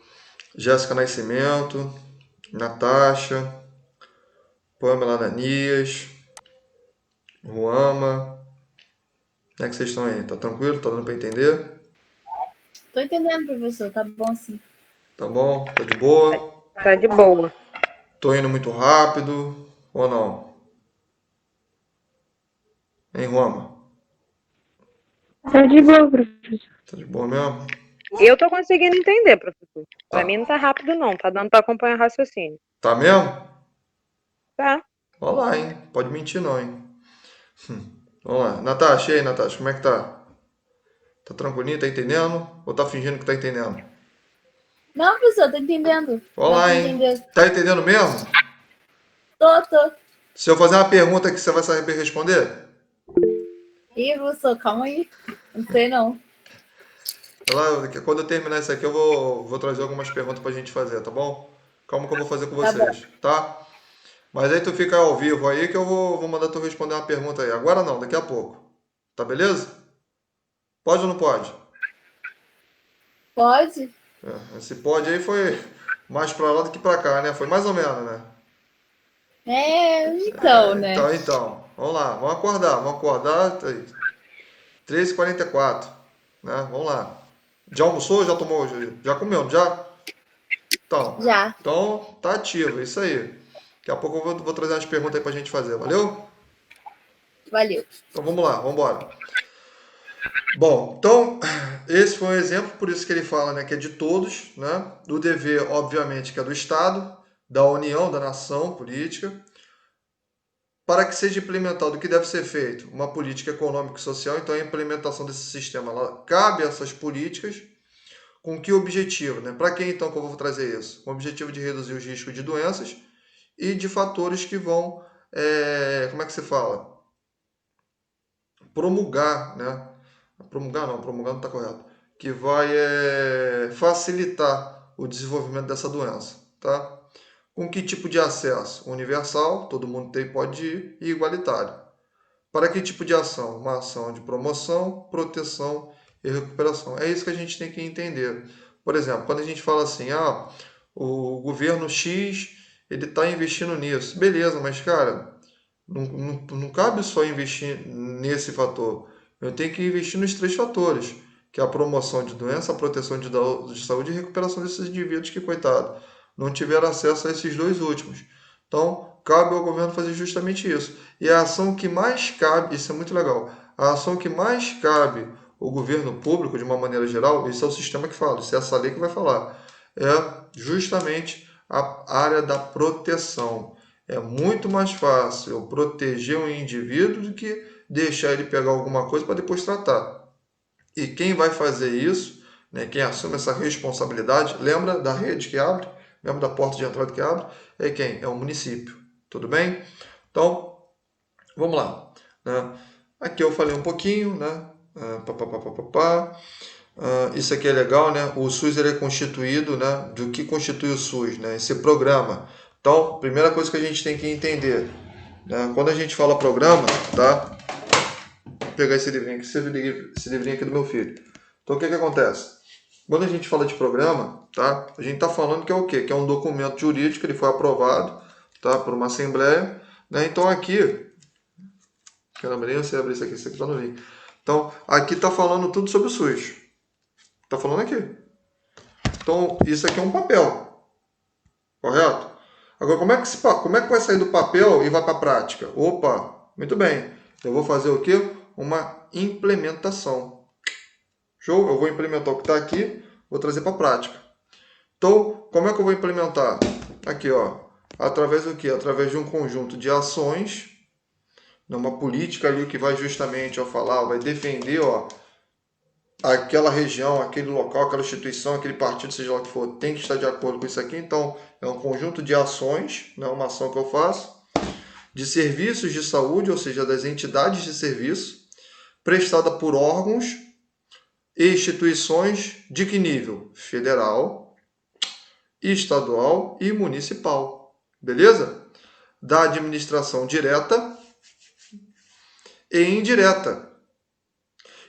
Jéssica Nascimento. Natasha. Pamela Ananias. Ruama. Como é que vocês estão aí? Tá tranquilo? Tá dando pra entender? Tô entendendo, professor. Tá bom sim. Tá bom? Tá de boa? Tá de boa. Tô indo muito rápido ou não? Hein, Roma? Tá de boa, professor. Tá de boa mesmo? Eu tô conseguindo entender, professor. Pra Tá. mim não tá rápido, não. Tá dando pra acompanhar o raciocínio. Tá mesmo? Tá. Olha lá, hein? Pode mentir não, hein? Vamos lá. Natasha, e aí, Natasha, como é que tá? Tá tranquilinho? Tá entendendo? Ou tá fingindo que tá entendendo? Não, professor, tô entendendo. Olha Dá lá, pra hein? entender. Tá entendendo mesmo? Tô. Se eu fazer uma pergunta que você vai saber responder? Ih, professor, calma aí. Não sei não. Quando eu terminar isso aqui, eu vou trazer algumas perguntas pra gente fazer, tá bom? Calma que eu vou fazer com Tá bom. vocês, tá? Mas aí tu fica ao vivo aí que eu vou mandar tu responder uma pergunta aí. Agora não, daqui a pouco. Tá beleza? Pode ou não pode? Pode? Esse pode aí foi mais pra lá do que pra cá, né? Foi mais ou menos, né? Então, né? Então. Vamos lá, vamos acordar. Vamos acordar. 3h44, né? Vamos lá. Já almoçou? Já tomou? Já comeu? Já? Então, Já. então tá ativo, é isso aí. Daqui a pouco eu vou trazer umas perguntas aí pra gente fazer, valeu? Valeu. Então vamos lá, vamos embora. Bom, então esse foi um exemplo, por isso que ele fala, né, que é de todos, né? Do dever, obviamente, que é do Estado, da União, da nação política, para que seja implementado o que deve ser feito, uma política econômica e social. Então a implementação desse sistema, ela cabe a essas políticas, com que objetivo, né? Para quem então que eu vou trazer isso? Com o objetivo de reduzir os riscos de doenças e de fatores que vão, como é que se fala? Promulgar, né? Promulgar não está correto. Que vai facilitar o desenvolvimento dessa doença, tá? Com que tipo de acesso? Universal, todo mundo tem, pode ir, e igualitário. Para que tipo de ação? Uma ação de promoção, proteção e recuperação. É isso que a gente tem que entender. Por exemplo, quando a gente fala assim, o governo X, ele está investindo nisso. Beleza, mas, cara, não cabe só investir nesse fator. Eu tenho que investir nos 3 fatores, que é a promoção de doença, a proteção de saúde e recuperação desses indivíduos que, coitado, não tiveram acesso a esses 2 últimos. Então, cabe ao governo fazer justamente isso. E a ação que mais cabe, isso é muito legal, a ação que mais cabe ao governo público, de uma maneira geral, esse é o sistema que fala, isso é essa lei que vai falar, é justamente a área da proteção. É muito mais fácil eu proteger um indivíduo do que deixar ele pegar alguma coisa para depois tratar. E quem vai fazer isso, né, quem assume essa responsabilidade, lembra da rede que abre, lembra da porta de entrada que abre, é quem? É o município. Tudo bem? Então, vamos lá. Né? Aqui eu falei um pouquinho, né? Isso aqui é legal, né? O SUS ele é constituído, né? Do que constitui o SUS, né? Esse programa. Então, primeira coisa que a gente tem que entender, né? Quando a gente fala programa, tá? Vou pegar esse livrinho aqui, esse livrinho aqui do meu filho. Então, o que que acontece? Quando a gente fala de programa, tá? A gente está falando que é o quê? Que é um documento jurídico, ele foi aprovado, tá? Por uma assembleia, né? Então, aqui, caramba, nem eu sei abrir isso aqui está no link. Então, aqui está falando tudo sobre o SUS. Está falando aqui. Então, isso aqui é um papel, correto? Agora, como é que vai sair do papel e vai para a prática? Opa, muito bem. Eu vou fazer o quê? Uma implementação. Show? Eu vou implementar o que está aqui, vou trazer para a prática. Então, como é que eu vou implementar? Aqui, ó. Através do quê? Através de um conjunto de ações, uma política ali que vai justamente, ó, falar, vai defender, ó, aquela região, aquele local, aquela instituição, aquele partido, seja lá o que for, tem que estar de acordo com isso aqui. Então, é um conjunto de ações, não é uma ação que eu faço, de serviços de saúde, ou seja, das entidades de serviço, prestada por órgãos e instituições de que nível? Federal, estadual e municipal. Beleza? Da administração direta e indireta.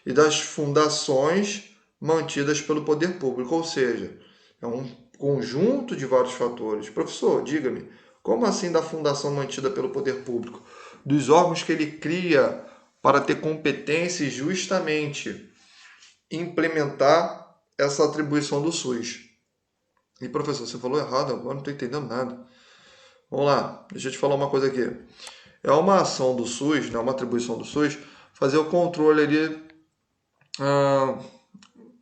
E das fundações mantidas pelo poder público, ou seja, é um conjunto de vários fatores. Professor, diga-me, como assim da fundação mantida pelo poder público? Dos órgãos que ele cria para ter competência e justamente implementar essa atribuição do SUS. E professor, você falou errado, agora não estou entendendo nada. Vamos lá, deixa eu te falar uma coisa aqui. É uma ação do SUS, né, uma atribuição do SUS, fazer o controle ali,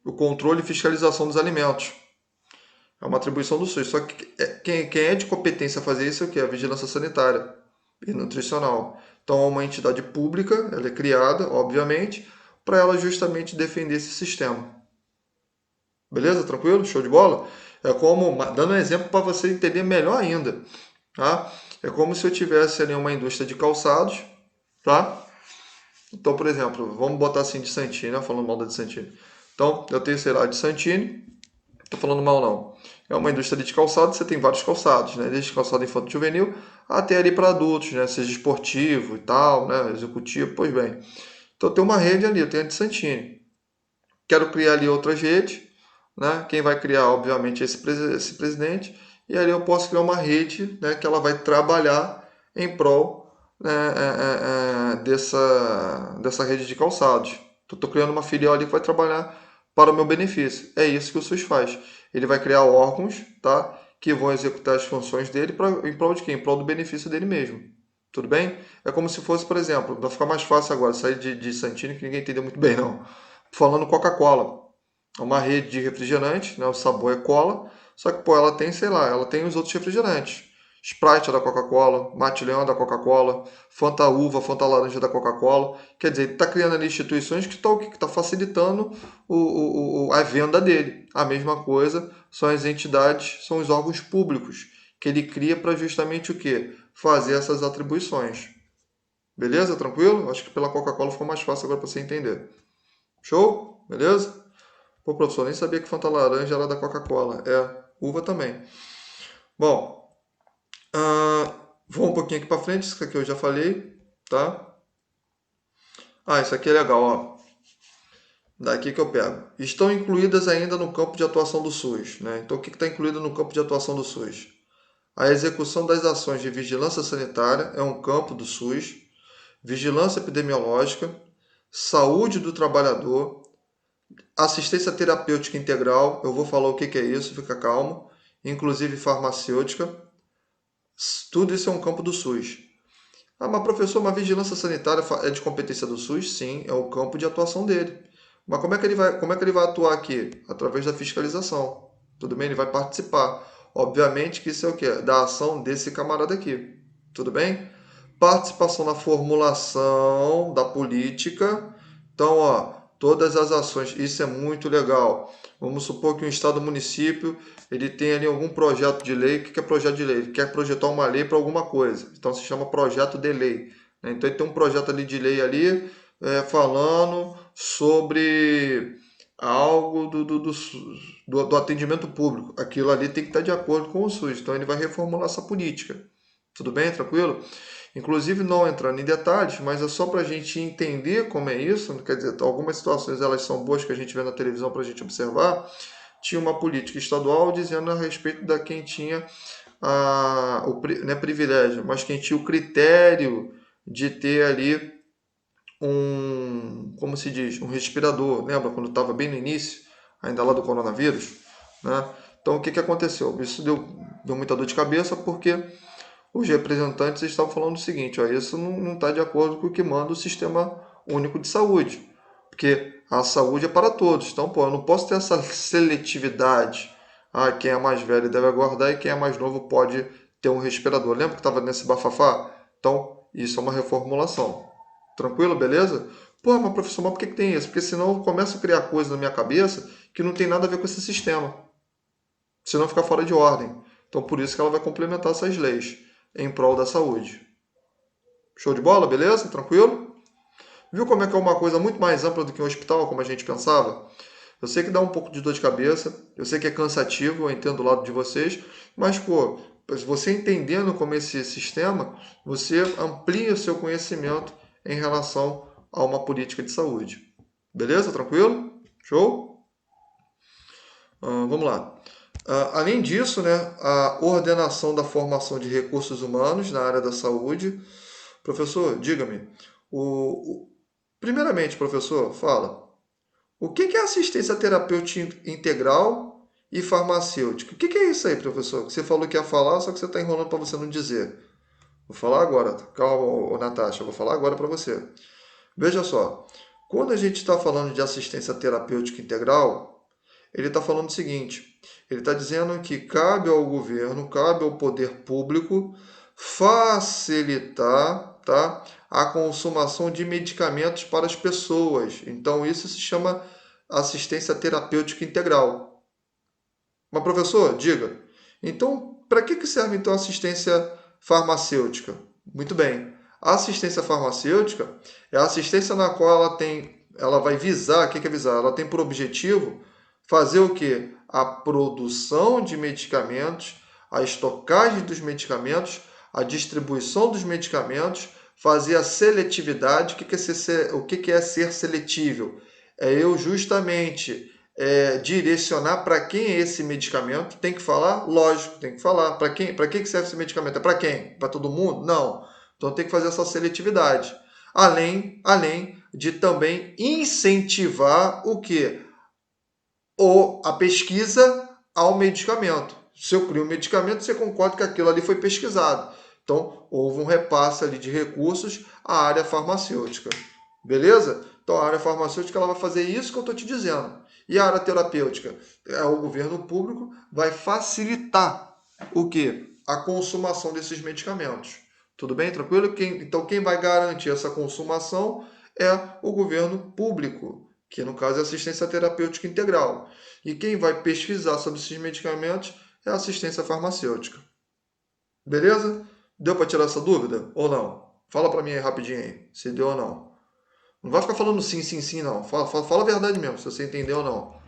o controle e fiscalização dos alimentos. É uma atribuição do SUS. Só que quem é de competência a fazer isso é o quê? A vigilância sanitária e nutricional. Então, é uma entidade pública, ela é criada, obviamente, para ela justamente defender esse sistema. Beleza? Tranquilo? Show de bola? É como, dando um exemplo para você entender melhor ainda, tá? É como se eu tivesse ali uma indústria de calçados, tá? Então, por exemplo, vamos botar assim de Santini, né? Falando mal da de Santini. Então, eu tenho, sei lá, de Santini, tô falando mal não. É uma indústria de calçados, você tem vários calçados, né? Desde calçado infanto juvenil até ali para adultos, né? Seja esportivo e tal, né? Executivo, pois bem. Então, tem uma rede ali, eu tenho a de Santini. Quero criar ali outras redes, né? Quem vai criar, obviamente, é esse presidente. E ali eu posso criar uma rede, né? Que ela vai trabalhar em prol, né, dessa rede de calçados. Estou criando uma filial ali que vai trabalhar para o meu benefício. É isso que o SUS faz. Ele vai criar órgãos, tá? Que vão executar as funções dele em prol de quem? Em prol do benefício dele mesmo. Tudo bem? É como se fosse, por exemplo, vai ficar mais fácil agora sair de Santini, que ninguém entendeu muito bem, não. Falando Coca-Cola. É uma rede de refrigerante, né? O sabor é cola, só que, pô, ela tem, sei lá, ela tem os outros refrigerantes. Sprite é da Coca-Cola, Mate Leão é da Coca-Cola, Fanta Uva, Fanta Laranja é da Coca-Cola. Quer dizer, ele está criando ali instituições que estão facilitando a venda dele. A mesma coisa são as entidades, são os órgãos públicos que ele cria para justamente o quê? Fazer essas atribuições. Beleza? Tranquilo? Acho que pela Coca-Cola ficou mais fácil agora para você entender. Show? Beleza? Pô, professor, nem sabia que Fanta Laranja era da Coca-Cola. É, uva também. Bom, vou um pouquinho aqui para frente, isso aqui eu já falei, tá? Isso aqui é legal, ó. Daqui que eu pego. Estão incluídas ainda no campo de atuação do SUS, né? Então, o que está incluído no campo de atuação do SUS? A execução das ações de vigilância sanitária é um campo do SUS, vigilância epidemiológica, saúde do trabalhador, assistência terapêutica integral, eu vou falar o que é isso, fica calmo, inclusive farmacêutica, tudo isso é um campo do SUS. Ah, mas professor, uma vigilância sanitária é de competência do SUS? Sim, é o campo de atuação dele. Mas como é que ele vai atuar aqui? Através da fiscalização. Tudo bem? Ele vai participar. Obviamente que isso é o quê? Da ação desse camarada aqui. Tudo bem? Participação na formulação da política. Então, ó, todas as ações, isso é muito legal. Vamos supor que um estado, município, ele tem ali algum projeto de lei. O que é projeto de lei? Ele quer projetar uma lei para alguma coisa. Então, se chama projeto de lei. Então, ele tem um projeto ali de lei ali, falando sobre algo do atendimento público. Aquilo ali tem que estar de acordo com o SUS. Então, ele vai reformular essa política. Tudo bem? Tranquilo? Inclusive, não entrando em detalhes, mas é só para a gente entender como é isso. Quer dizer, algumas situações elas são boas que a gente vê na televisão para a gente observar. Tinha uma política estadual dizendo a respeito da quem tinha não é privilégio, mas quem tinha o critério de ter ali como se diz, um respirador. Lembra quando estava bem no início, ainda lá do coronavírus? Né? Então, o que aconteceu? Isso deu muita dor de cabeça porque os representantes estavam falando o seguinte, ó, isso não está de acordo com o que manda o Sistema Único de Saúde, porque a saúde é para todos. Então, pô, eu não posso ter essa seletividade. Ah, quem é mais velho deve aguardar e quem é mais novo pode ter um respirador. Lembra que estava nesse bafafá? Então, isso é uma reformulação. Tranquilo, beleza? Pô, mas professor, mas por que tem isso? Porque senão eu começo a criar coisa na minha cabeça que não tem nada a ver com esse sistema. Senão fica fora de ordem. Então, por isso que ela vai complementar essas leis em prol da saúde. Show de bola, beleza? Tranquilo? Viu como é que é uma coisa muito mais ampla do que um hospital, como a gente pensava? Eu sei que dá um pouco de dor de cabeça, eu sei que é cansativo, eu entendo do lado de vocês, mas, pô, você entendendo como é esse sistema, você amplia o seu conhecimento em relação a uma política de saúde. Beleza? Tranquilo? Show? Vamos lá. Além disso, né, a ordenação da formação de recursos humanos na área da saúde. Professor, diga-me, primeiramente, professor, fala, o que é assistência terapêutica integral e farmacêutica? O que é isso aí, professor? Que você falou que ia falar, só que você está enrolando para você não dizer. Vou falar agora. Calma, Natasha, vou falar agora para você. Veja só, quando a gente está falando de assistência terapêutica integral, ele está falando o seguinte, ele está dizendo que cabe ao governo, cabe ao poder público facilitar, tá, a consumação de medicamentos para as pessoas. Então, isso se chama assistência terapêutica integral. Mas, professor, diga, então, para que serve então a assistência farmacêutica? Muito bem. A assistência farmacêutica é a assistência na qual ela vai visar, o que é visar? Ela tem por objetivo fazer o quê? A produção de medicamentos, a estocagem dos medicamentos, a distribuição dos medicamentos, fazer a seletividade. O que é ser seletível? É eu justamente direcionar para quem é esse medicamento. Tem que falar? Lógico, tem que falar. Para que serve esse medicamento? É para quem? Para todo mundo? Não. Então tem que fazer essa seletividade. Além de também incentivar o quê? A pesquisa ao medicamento. Se eu crio um medicamento, você concorda que aquilo ali foi pesquisado. Então, houve um repasse ali de recursos à área farmacêutica. Beleza? Então, a área farmacêutica ela vai fazer isso que eu estou te dizendo. E a área terapêutica? O governo público vai facilitar o quê? A consumação desses medicamentos. Tudo bem? Tranquilo? Então, quem vai garantir essa consumação é o governo público, que no caso é assistência terapêutica integral. E quem vai pesquisar sobre esses medicamentos é a assistência farmacêutica. Beleza? Deu para tirar essa dúvida ou não? Fala para mim aí rapidinho aí, se deu ou não. Não vai ficar falando sim, sim, sim, não. Fala a verdade mesmo, se você entendeu ou não.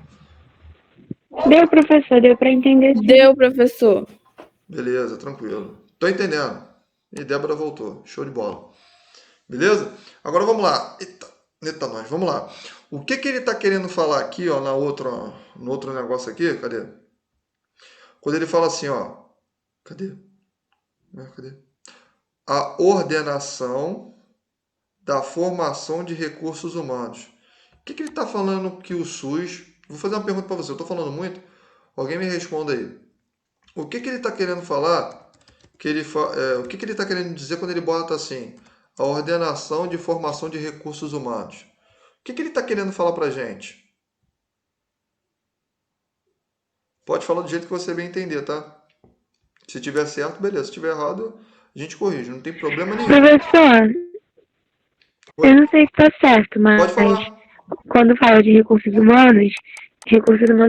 Deu, professor, deu para entender sim. Deu, professor. Beleza, tranquilo. Tô entendendo. E Débora voltou. Show de bola. Beleza? Agora vamos lá. Eita nós, vamos lá. O que ele está querendo falar aqui, ó, no outro negócio aqui, cadê? Quando ele fala assim, ó, cadê? Cadê? A ordenação da formação de recursos humanos. O que ele está falando que o SUS... Vou fazer uma pergunta para você, eu estou falando muito? Alguém me responda aí. O que ele está querendo falar? O que ele está querendo dizer quando ele bota assim? A ordenação de formação de recursos humanos. O que ele está querendo falar para a gente? Pode falar do jeito que você bem entender, tá? Se tiver certo, beleza. Se tiver errado, a gente corrige. Não tem problema nenhum. Professor, eu não sei se está certo, mas Pode falar. quando fala de recursos humanos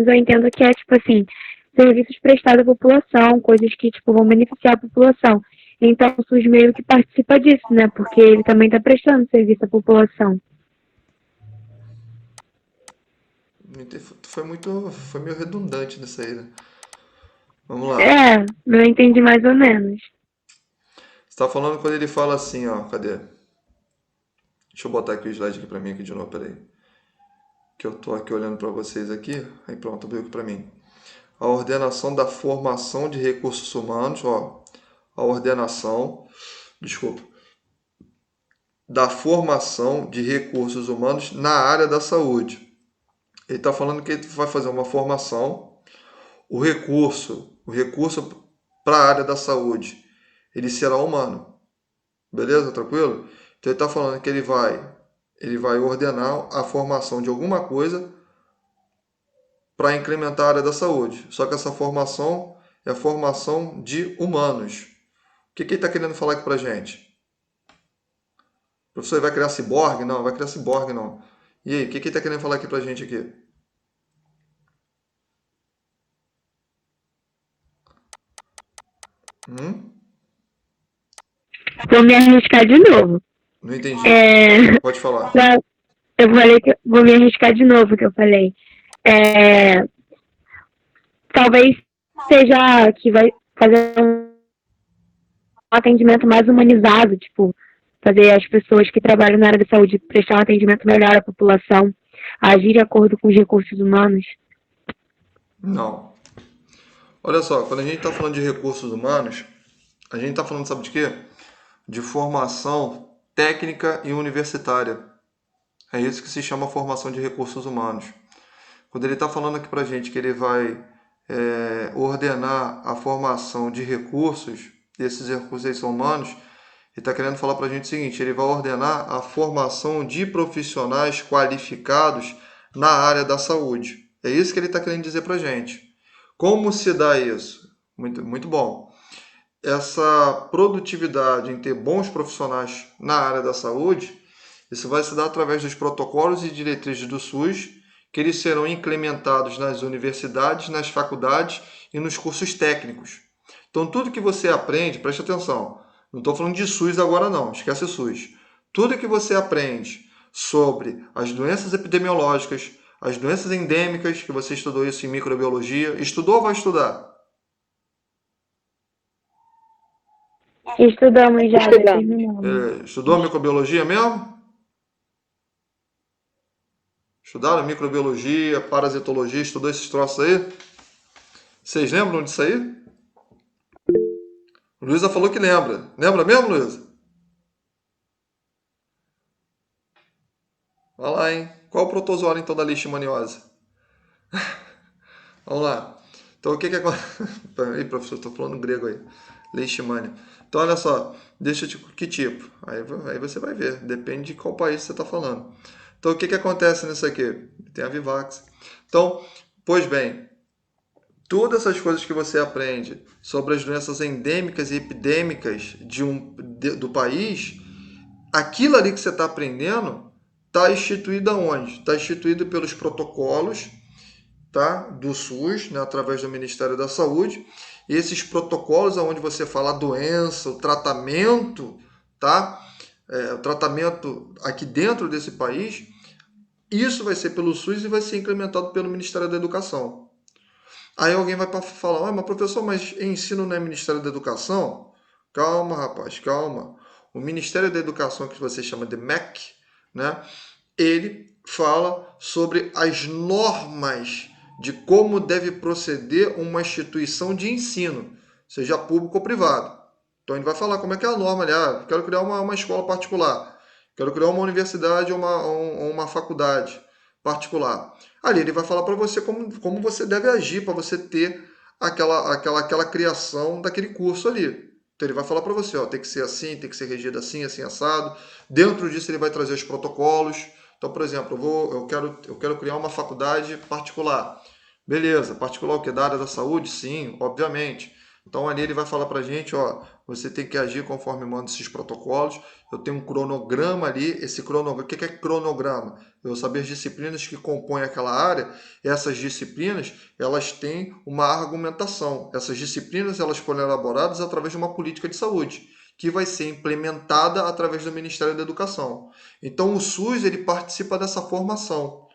eu entendo que é, tipo assim, serviços prestados à população, coisas que, tipo, vão beneficiar a população. Então, o SUS meio que participa disso, né? Porque ele também está prestando serviço à população. Foi meio redundante nisso aí, né? Vamos lá. Eu entendi mais ou menos. Você tá falando quando ele fala assim, ó, cadê? Deixa eu botar aqui o slide aqui pra mim aqui de novo, peraí. Que eu tô aqui olhando para vocês aqui. Aí pronto, abriu aqui para mim. A ordenação da formação de recursos humanos, ó. A ordenação, desculpa, da formação de recursos humanos na área da saúde. Ele está falando que ele vai fazer uma formação, o recurso para a área da saúde, ele será humano. Beleza? Tranquilo? Então ele está falando que ele vai ordenar a formação de alguma coisa para incrementar a área da saúde. Só que essa formação é a formação de humanos. O que ele está querendo falar aqui para a gente? O professor vai criar ciborgue? Não, vai criar ciborgue não. E aí, o que ele está querendo falar aqui para a gente aqui? Vou me arriscar de novo. Não entendi. Pode falar. Eu falei que vou me arriscar de novo, que eu falei. Talvez seja que vai fazer um atendimento mais humanizado, tipo, fazer as pessoas que trabalham na área da saúde prestar um atendimento melhor à população, agir de acordo com os recursos humanos. Não. Olha só, quando a gente está falando de recursos humanos, a gente está falando, sabe de quê? De formação técnica e universitária. É isso que se chama formação de recursos humanos. Quando ele está falando aqui para a gente que ele vai ordenar a formação de recursos, e esses recursos aí são humanos, ele está querendo falar para a gente o seguinte: ele vai ordenar a formação de profissionais qualificados na área da saúde. É isso que ele está querendo dizer para a gente. Como se dá isso? Muito, muito bom. Essa produtividade em ter bons profissionais na área da saúde, isso vai se dar através dos protocolos e diretrizes do SUS, que eles serão implementados nas universidades, nas faculdades e nos cursos técnicos. Então, tudo que você aprende, preste atenção, não estou falando de SUS agora não, esquece SUS. Tudo que você aprende sobre as doenças epidemiológicas, as doenças endêmicas, que você estudou isso em microbiologia, estudou ou vai estudar? Estudamos já, terminamos. Estudou microbiologia mesmo? Estudaram microbiologia, parasitologia, estudou esses troços aí? Vocês lembram disso aí? Luísa falou que lembra. Lembra mesmo, Luísa? Olha lá, hein? Qual o protozoário, então, da leishmaniose? Vamos lá. Então, o que acontece? Peraí, professor, estou falando grego aí. Leishmania. Então, olha só. Que tipo? Aí você vai ver. Depende de qual país você está falando. Então, o que acontece nisso aqui? Tem a Vivax. Então, pois bem, todas essas coisas que você aprende sobre as doenças endêmicas e epidêmicas do país, aquilo ali que você está aprendendo está instituído aonde? Está instituído pelos protocolos, tá? Do SUS, né? Através do Ministério da Saúde. E esses protocolos onde você fala a doença, o tratamento, tá? O tratamento aqui dentro desse país, isso vai ser pelo SUS e vai ser implementado pelo Ministério da Educação. Aí alguém vai falar, mas professor, mas ensino não é Ministério da Educação? Calma, rapaz, calma. O Ministério da Educação, que você chama de MEC, né? Ele fala sobre as normas de como deve proceder uma instituição de ensino, seja público ou privado. Então ele vai falar como é que é a norma ali. Ah, quero criar uma escola particular, quero criar uma universidade ou uma faculdade particular. Ali ele vai falar para você como você deve agir para você ter aquela criação daquele curso ali. Então ele vai falar para você, ó, tem que ser assim, tem que ser regido assim, assim, assado. Dentro disso ele vai trazer os protocolos. Então, por exemplo, eu quero criar uma faculdade particular. Beleza, particular o que? Da área da saúde? Sim, obviamente. Então ali ele vai falar para a gente, ó, você tem que agir conforme manda esses protocolos. Eu tenho um cronograma ali, esse cronograma, o que é cronograma? Eu vou saber as disciplinas que compõem aquela área. Essas disciplinas, elas têm uma argumentação. Essas disciplinas, elas foram elaboradas através de uma política de saúde, que vai ser implementada através do Ministério da Educação. Então o SUS, ele participa dessa formação.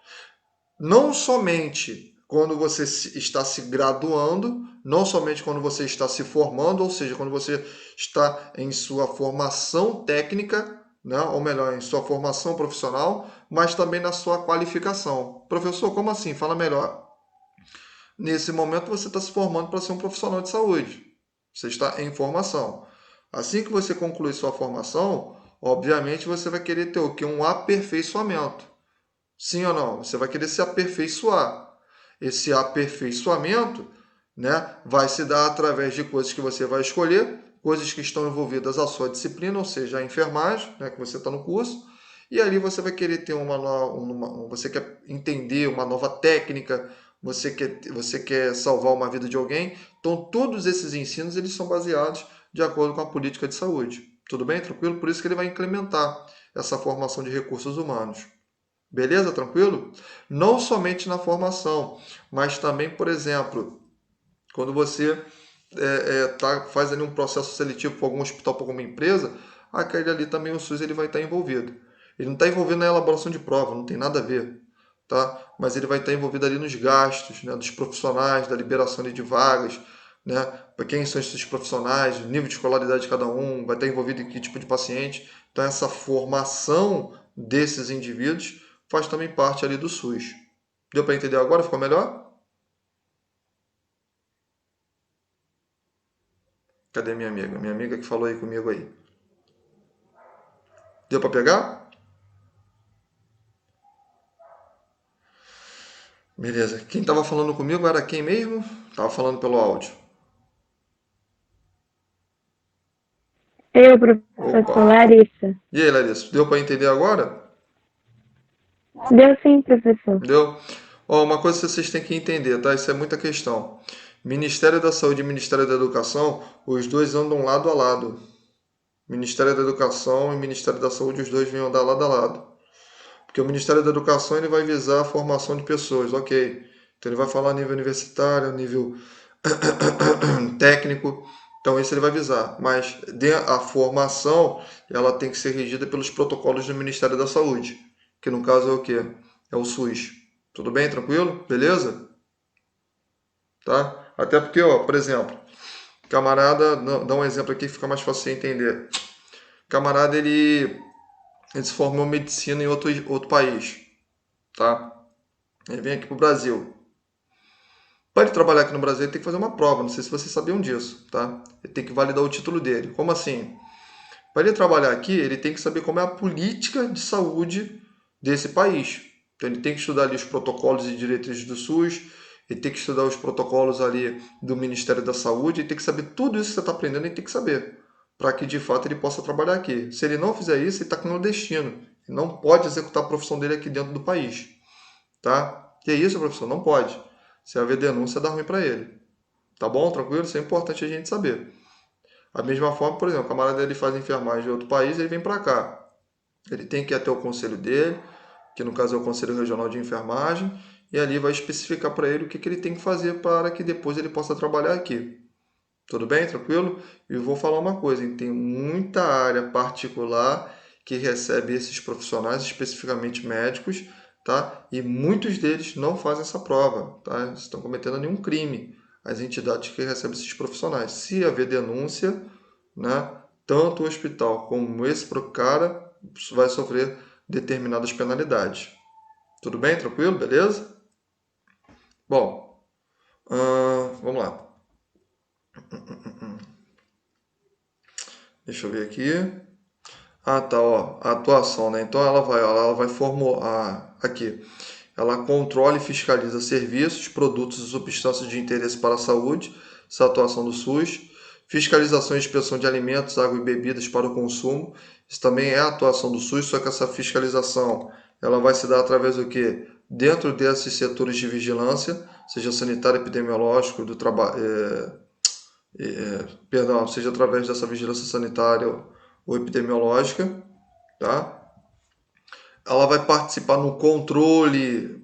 Não somente quando você está se graduando, não somente quando você está se formando, ou seja, quando você está em sua formação técnica, né? Ou melhor, em sua formação profissional, mas também na sua qualificação. Professor, como assim? Fala melhor. Nesse momento você está se formando para ser um profissional de saúde. Você está em formação. Assim que você concluir sua formação, obviamente você vai querer ter o quê? Um aperfeiçoamento. Sim ou não? Você vai querer se aperfeiçoar. Esse aperfeiçoamento, né, vai se dar através de coisas que você vai escolher, coisas que estão envolvidas à sua disciplina, ou seja, a enfermagem, né, que você está no curso, e ali você vai querer ter você quer entender uma nova técnica, você quer salvar uma vida de alguém. Então, todos esses ensinos eles são baseados de acordo com a política de saúde. Tudo bem? Tranquilo? Por isso que ele vai implementar essa formação de recursos humanos. Beleza? Tranquilo? Não somente na formação, mas também, por exemplo, quando você faz ali um processo seletivo para algum hospital, para alguma empresa, aquele ali também o SUS ele vai estar envolvido. Ele não está envolvido na elaboração de prova, não tem nada a ver, tá? Mas ele vai estar envolvido ali nos gastos, né, dos profissionais, da liberação ali de vagas, né? Para quem são esses profissionais, o nível de escolaridade de cada um, vai estar envolvido em que tipo de paciente. Então essa formação desses indivíduos faz também parte ali do SUS. Deu para entender agora? Ficou melhor? Cadê minha amiga? Minha amiga que falou aí comigo aí. Deu para pegar? Beleza. Quem estava falando comigo era quem mesmo? Estava falando pelo áudio. Eu, professor Opa. Larissa. E aí, Larissa? Deu para entender agora? Deu sim, professor. Deu? Ó, uma coisa que vocês têm que entender, tá? Isso é muita questão. Ministério da Saúde e Ministério da Educação, os dois andam lado a lado. Ministério da Educação e Ministério da Saúde, os dois vêm andar lado a lado. Porque o Ministério da Educação ele vai visar a formação de pessoas, ok. Então ele vai falar a nível universitário, a nível técnico. Então isso ele vai visar. Mas a formação ela tem que ser regida pelos protocolos do Ministério da Saúde. Que no caso é o quê? É o SUS. Tudo bem? Tranquilo? Beleza? Tá? Até porque, ó, por exemplo, camarada, dá um exemplo aqui que fica mais fácil de entender. Camarada, ele se formou em medicina em outro país, tá? Ele vem aqui pro Brasil. Para ele trabalhar aqui no Brasil, ele tem que fazer uma prova. Não sei se vocês sabiam disso, tá? Ele tem que validar o título dele. Como assim? Para ele trabalhar aqui, ele tem que saber como é a política de saúde desse país. Então, ele tem que estudar ali os protocolos e diretrizes do SUS, ele tem que estudar os protocolos ali do Ministério da Saúde, ele tem que saber tudo isso que você está aprendendo, ele tem que saber, para que de fato ele possa trabalhar aqui. Se ele não fizer isso, ele está clandestino. Ele não pode executar a profissão dele aqui dentro do país, tá? Que isso, professor? Não pode. Se haver denúncia, dá ruim para ele. Tá bom? Tranquilo? Isso é importante a gente saber. A mesma forma, por exemplo, o camarada dele faz enfermagem em outro país, ele vem para cá. Ele tem que ir até o conselho dele, que no caso é o Conselho Regional de Enfermagem, e ali vai especificar para ele o que ele tem que fazer para que depois ele possa trabalhar aqui. Tudo bem? Tranquilo? E vou falar uma coisa, hein? Tem muita área particular que recebe esses profissionais, especificamente médicos, tá? E muitos deles não fazem essa prova, tá? Eles estão cometendo nenhum crime, as entidades que recebem esses profissionais. Se haver denúncia, né? Tanto o hospital como esse cara vai sofrer determinadas penalidades. Tudo bem? Tranquilo? Beleza? Bom, vamos lá. Deixa eu ver aqui. Ah, tá, ó, a atuação, né? Então ela vai formular aqui. Ela controla e fiscaliza serviços, produtos e substâncias de interesse para a saúde, essa é a atuação do SUS. Fiscalização e inspeção de alimentos, água e bebidas para o consumo, isso também é a atuação do SUS, só que essa fiscalização ela vai se dar através do quê? Dentro desses setores de vigilância, seja sanitário, epidemiológico, do trabalho, perdão, seja através dessa vigilância sanitária ou epidemiológica, tá? Ela vai participa no controle,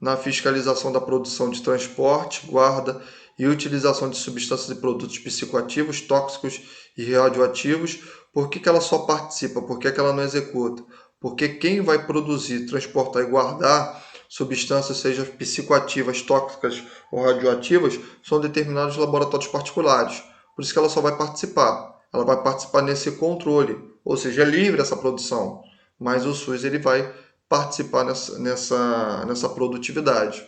na fiscalização da produção de transporte, guarda e utilização de substâncias e produtos psicoativos, tóxicos e radioativos. Por que ela só participa? Por que ela não executa? Porque quem vai produzir, transportar e guardar substâncias, seja psicoativas, tóxicas ou radioativas, são determinados laboratórios particulares. Por isso que ela só vai participar. Ela vai participar nesse controle, ou seja, é livre essa produção, mas o SUS ele vai participar nessa produtividade.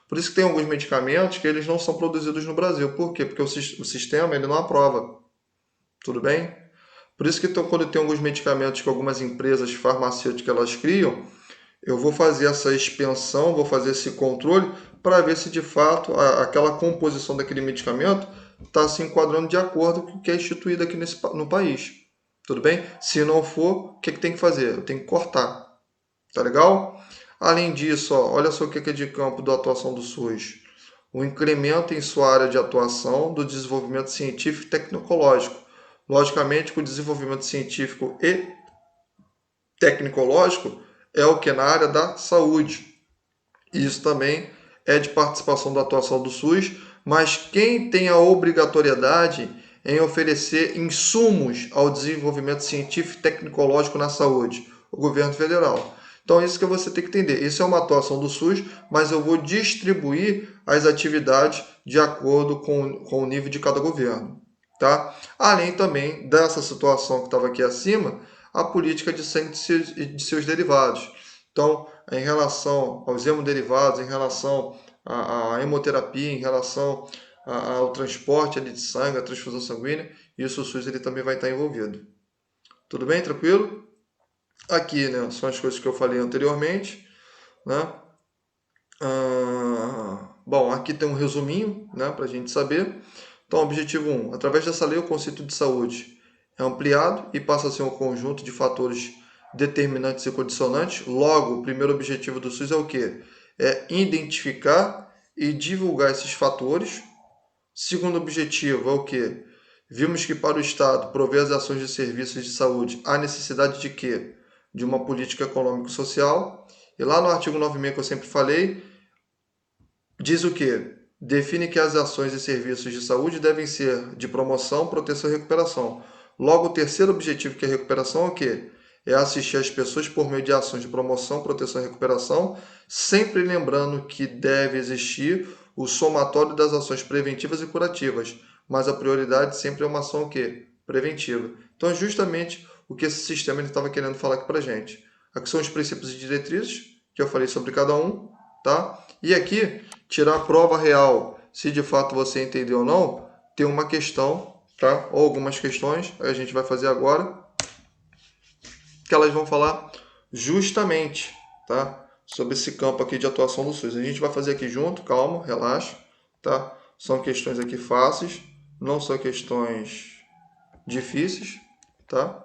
Por isso que tem alguns medicamentos que eles não são produzidos no Brasil. Por quê? Porque o sistema ele não aprova. Tudo bem? Por isso que quando tem alguns medicamentos que algumas empresas farmacêuticas elas criam, eu vou fazer essa expensão, vou fazer esse controle para ver se de fato aquela composição daquele medicamento está se enquadrando de acordo com o que é instituído aqui no país. Tudo bem? Se não for, o que tem que fazer? Eu tenho que cortar. Tá legal? Além disso, ó, olha só o que é de campo da atuação do SUS. O incremento em sua área de atuação do desenvolvimento científico e tecnológico. Logicamente, que o desenvolvimento científico e tecnológico é o que na área da saúde. Isso também é de participação da atuação do SUS, mas quem tem a obrigatoriedade em oferecer insumos ao desenvolvimento científico e tecnológico na saúde? O governo federal. Então, isso que você tem que entender. Isso é uma atuação do SUS, mas eu vou distribuir as atividades de acordo com o nível de cada governo. Tá? Além também dessa situação que estava aqui acima, a política de sangue e de seus derivados. Então, em relação aos hemoderivados, em relação à hemoterapia, em relação ao transporte ali de sangue, a transfusão sanguínea, isso o SUS ele também vai estar envolvido. Tudo bem? Tranquilo? Aqui, né, são as coisas que eu falei anteriormente, né? Bom, aqui tem um resuminho, né, para a gente saber. Então, objetivo 1. Através dessa lei, o conceito de saúde é ampliado e passa a ser um conjunto de fatores determinantes e condicionantes. Logo, o primeiro objetivo do SUS é o quê? É identificar e divulgar esses fatores. Segundo objetivo é o quê? Vimos que para o Estado prover as ações de serviços de saúde há necessidade de quê? De uma política econômico-social. E lá no artigo 96 que eu sempre falei, diz o quê? Define que as ações e serviços de saúde devem ser de promoção, proteção e recuperação. Logo, o terceiro objetivo, que é a recuperação, é o quê? É assistir as pessoas por meio de ações de promoção, proteção e recuperação, sempre lembrando que deve existir o somatório das ações preventivas e curativas, mas a prioridade sempre é uma ação o quê? Preventiva. Então, é justamente o que esse sistema estava querendo falar aqui para gente. Aqui são os princípios e diretrizes, que eu falei sobre cada um, tá? E aqui, tirar a prova real, se de fato você entendeu ou não, tem uma questão, tá? Ou algumas questões, a gente vai fazer agora, que elas vão falar justamente, tá? Sobre esse campo aqui de atuação do SUS. A gente vai fazer aqui junto, calma, relaxa, tá? São questões aqui fáceis, não são questões difíceis, tá?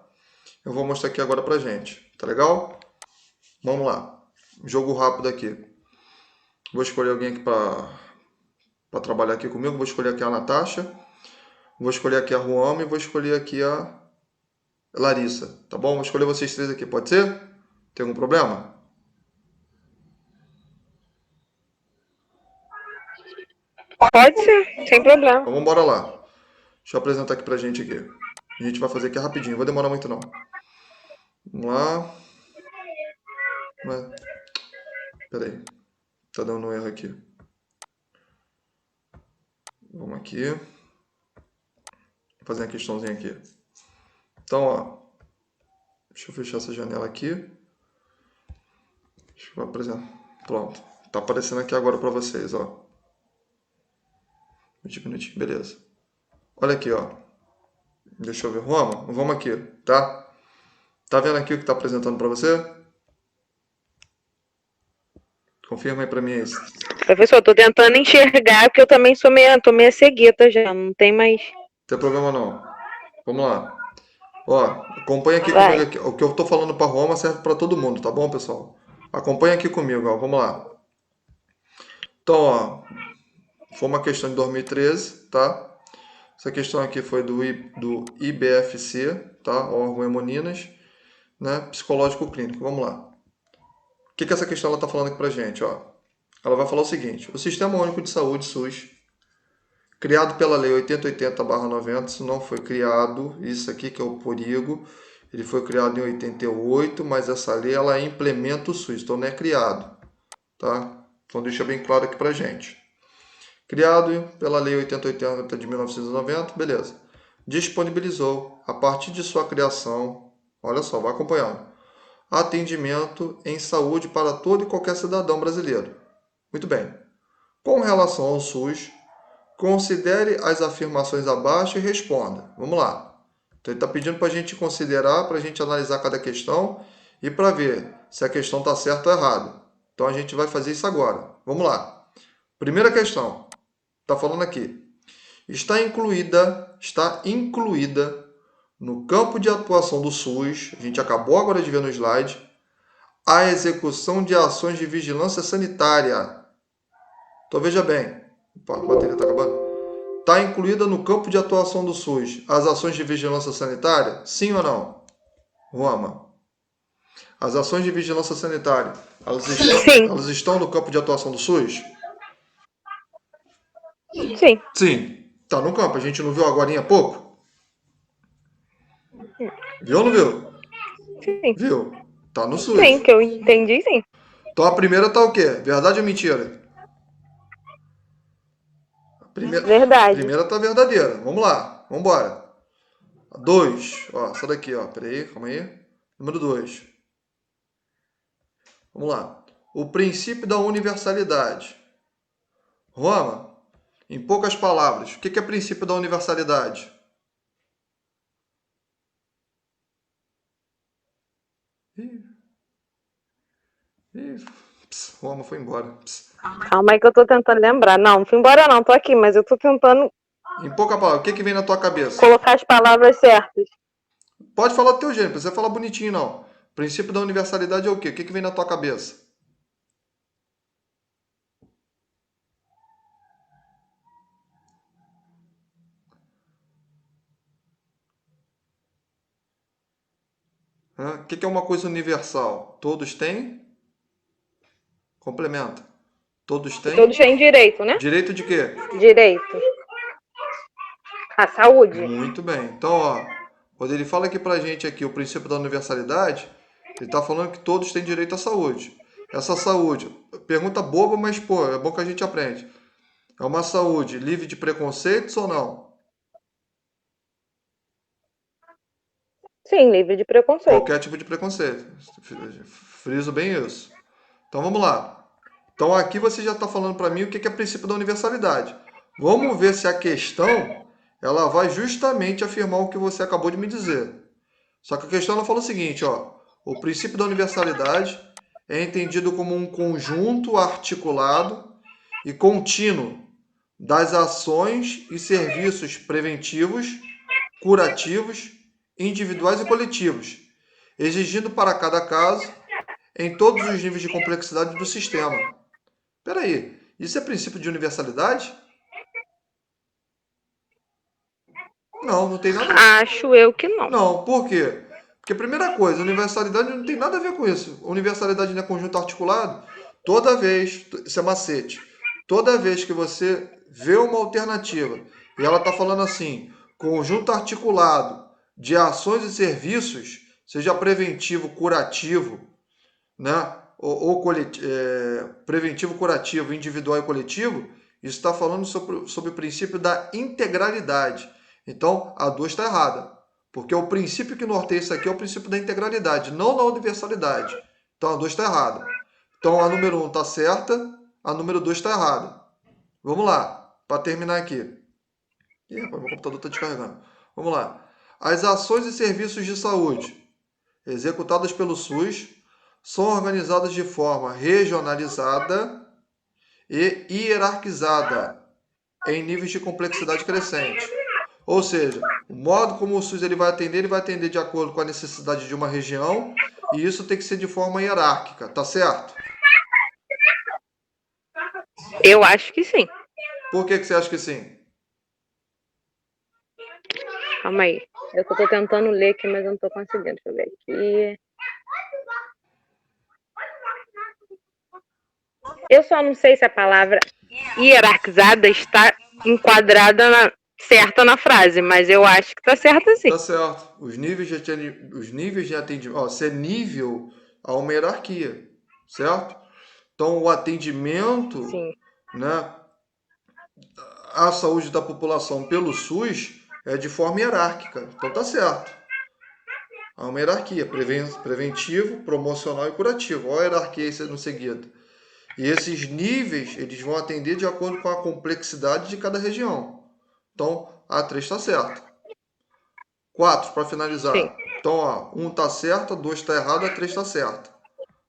Eu vou mostrar aqui agora pra gente, tá legal? Vamos lá, jogo rápido aqui. Vou escolher alguém aqui para trabalhar aqui comigo. Vou escolher aqui a Natasha, vou escolher aqui a Ruama e vou escolher aqui a Larissa, tá bom? Vou escolher vocês três aqui, pode ser? Tem algum problema? Pode ser, sem problema. Então vamos embora lá. Deixa eu apresentar aqui pra gente aqui. A gente vai fazer aqui rapidinho, não vai demorar muito não. Vamos lá. Pera aí. Tá dando um erro aqui. Vamos aqui. Vou fazer uma questãozinha aqui. Então, ó. Deixa eu fechar essa janela aqui. Deixa eu apresentar. Pronto. Tá aparecendo aqui agora para vocês, ó. Minutinho, beleza. Olha aqui, ó. Deixa eu ver. Roma, vamos aqui, tá? Tá vendo aqui o que tá apresentando para você? Confirma aí para mim isso. Professor, tô tentando enxergar, porque eu também tô meio cegueta já, não tem mais. Não tem problema não. Vamos lá. Ó, acompanha aqui Vai. comigo. Aqui. O que eu tô falando para Roma serve para todo mundo, tá bom, pessoal? Acompanha aqui comigo, ó. Vamos lá. Então, ó, foi uma questão de 2013, tá? Essa questão aqui foi do IBFC, tá? Órgão Hemoninas, né? Psicológico clínico. Vamos lá. O que essa questão ela tá falando aqui pra gente, ó? Ela vai falar o seguinte: o Sistema Único de Saúde, SUS, criado pela Lei 8080/90, isso não foi criado, isso aqui que é o Porigo, ele foi criado em 88, mas essa lei ela implementa o SUS, então não é criado, tá? Então deixa bem claro aqui pra gente. Criado pela Lei 8080 de 1990, beleza. Disponibilizou, a partir de sua criação, olha só, vai acompanhando, atendimento em saúde para todo e qualquer cidadão brasileiro. Muito bem. Com relação ao SUS, considere as afirmações abaixo e responda. Vamos lá. Então, ele está pedindo para a gente considerar, para a gente analisar cada questão e para ver se a questão está certa ou errada. Então, a gente vai fazer isso agora. Vamos lá. Primeira questão. Está falando aqui. Está incluída no campo de atuação do SUS, a gente acabou agora de ver no slide, a execução de ações de vigilância sanitária. Então veja bem, a bateria está acabando. Está incluída no campo de atuação do SUS as ações de vigilância sanitária? Sim ou não? Roma. As ações de vigilância sanitária, elas estão no campo de atuação do SUS? Sim. Sim. Está no campo. A gente não viu agora há pouco? Viu ou não viu? Sim. Viu? Tá no SUS. Sim, que eu entendi, sim. Então a primeira tá o quê? Verdade ou mentira? Verdade. A primeira tá verdadeira. Vamos lá. Vamos embora. 2. Ó, essa daqui, ó. Peraí, calma aí. Número 2. Vamos lá. O princípio da universalidade. Roma, em poucas palavras, o que é princípio da universalidade? Roma foi embora. Calma aí que eu tô tentando lembrar. Não fui embora não, tô aqui, mas eu tô tentando... Em poucas palavras, o que vem na tua cabeça? Colocar as palavras certas. Pode falar do teu jeito, não precisa falar bonitinho, não. O princípio da universalidade é o quê? O que vem na tua cabeça? O que é uma coisa universal? Todos têm? Complementa. Todos têm? Todos têm direito, né? Direito de quê? Direito. A saúde. Muito bem. Então, ó, quando ele fala aqui pra gente aqui o princípio da universalidade, ele está falando que todos têm direito à saúde. Essa saúde, pergunta boba, mas pô, é bom que a gente aprende. É uma saúde livre de preconceitos ou não? Sim, livre de preconceito. Qualquer tipo de preconceito. Friso bem isso. Então vamos lá. Então aqui você já está falando para mim o que é princípio da universalidade. Vamos ver se a questão ela vai justamente afirmar o que você acabou de me dizer. Só que a questão ela fala o seguinte, ó. O princípio da universalidade é entendido como um conjunto articulado e contínuo das ações e serviços preventivos, curativos, individuais e coletivos, exigindo para cada caso, em todos os níveis de complexidade do sistema. Espera aí, isso é princípio de universalidade? Não, não tem nada a ver. Acho eu que não. Não, por quê? Porque, primeira coisa, universalidade não tem nada a ver com isso. Universalidade não é conjunto articulado. Toda vez, isso é macete, toda vez que você vê uma alternativa e ela está falando assim, conjunto articulado de ações e serviços, seja preventivo, curativo, né? ou preventivo, curativo, individual e coletivo, isso está falando sobre o princípio da integralidade. Então, a 2 está errada. Porque o princípio que norteia isso aqui é o princípio da integralidade, não da universalidade. Então, a 2 está errada. Então, a número 1 está certa, a número 2 está errada. Vamos lá, para terminar aqui. Ih, rapaz, meu computador está descarregando. Vamos lá. As ações e serviços de saúde executadas pelo SUS são organizadas de forma regionalizada e hierarquizada em níveis de complexidade crescente. Ou seja, o modo como o SUS ele vai atender de acordo com a necessidade de uma região, e isso tem que ser de forma hierárquica, tá certo? Eu acho que sim. Por que você acha que sim? Calma aí. Eu tô tentando ler aqui, mas eu não tô conseguindo. Deixa eu ver aqui. Eu só não sei se a palavra hierarquizada está enquadrada certa na frase, mas eu acho que tá certa sim. Tá certo. Os níveis de atendimento, ó, se é nível, há uma hierarquia, certo? Então, o atendimento, Sim. né, à saúde da população pelo SUS é de forma hierárquica. Então, tá certo. Há uma hierarquia, preventivo, promocional e curativo. Olha a hierarquia aí no seguido. E esses níveis, eles vão atender de acordo com a complexidade de cada região. Então, a 3 está certo. 4, para Sim. finalizar. Então, ó, 1 está certo, 2 está errado, a 3 está certo.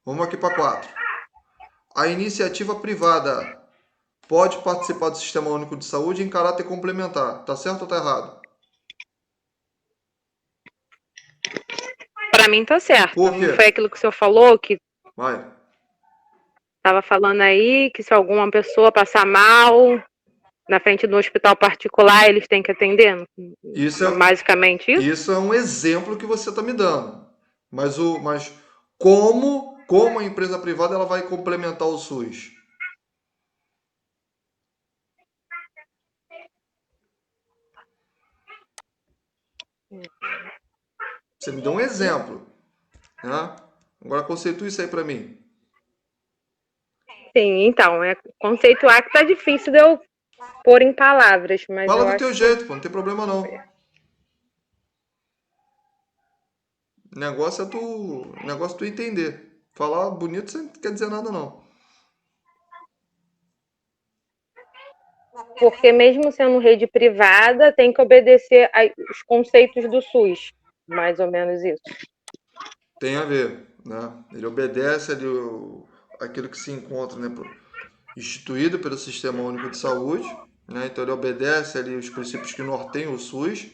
Vamos aqui para 4. A iniciativa privada pode participar do Sistema Único de Saúde em caráter complementar. Tá certo ou tá errado? Para mim tá certo. Por Não quê? foi aquilo que o senhor falou, que Vai. estava falando aí, que se alguma pessoa passar mal na frente do hospital particular, eles têm que atender? Isso é, Basicamente isso? isso é um exemplo que você está me dando. Mas como a empresa privada ela vai complementar o SUS? Você me deu um exemplo, né? Agora conceitue isso aí para mim. Sim, então, é conceituar que tá difícil de eu pôr em palavras, mas Fala eu do acho teu que jeito, pô, não tem problema não. O negócio é tu entender. Falar bonito você não quer dizer nada não. porque mesmo sendo rede privada, tem que obedecer os conceitos do SUS, mais ou menos isso. Tem a ver, né? Ele obedece ali aquilo que se encontra, né, instituído pelo Sistema Único de Saúde, né? Então ele obedece ali os princípios que norteiam o SUS.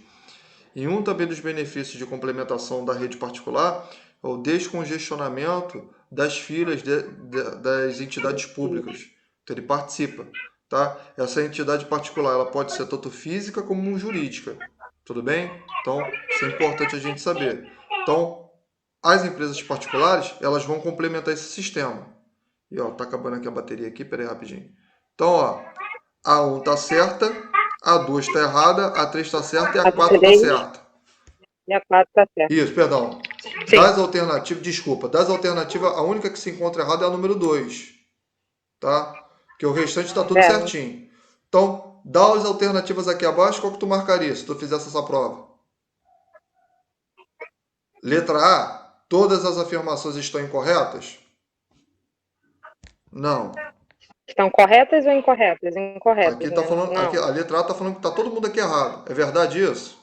E um também dos benefícios de complementação da rede particular é o descongestionamento das filas das entidades públicas. Então ele participa, tá? Essa entidade particular ela pode ser tanto física como jurídica, tudo bem? Então isso é importante a gente saber. Então as empresas particulares elas vão complementar esse sistema. E ó, tá acabando aqui a bateria aqui, peraí rapidinho. Então ó, a 1 tá certa, a 2 está errada, a 3 está certa e a A 4 está 3 certa. e a 4 tá certa. Isso, perdão. Sim. Das alternativas, desculpa, das alternativas, a única que se encontra errada é a número 2, tá? Porque o restante está tudo certinho. Então, dá as alternativas aqui abaixo, qual que tu marcaria se tu fizesse essa prova? Letra A, todas as afirmações estão incorretas? Não. Estão corretas ou incorretas? Incorretas, Aqui né? tá falando, Não. aqui, a letra A está falando que tá todo mundo aqui errado. É verdade isso?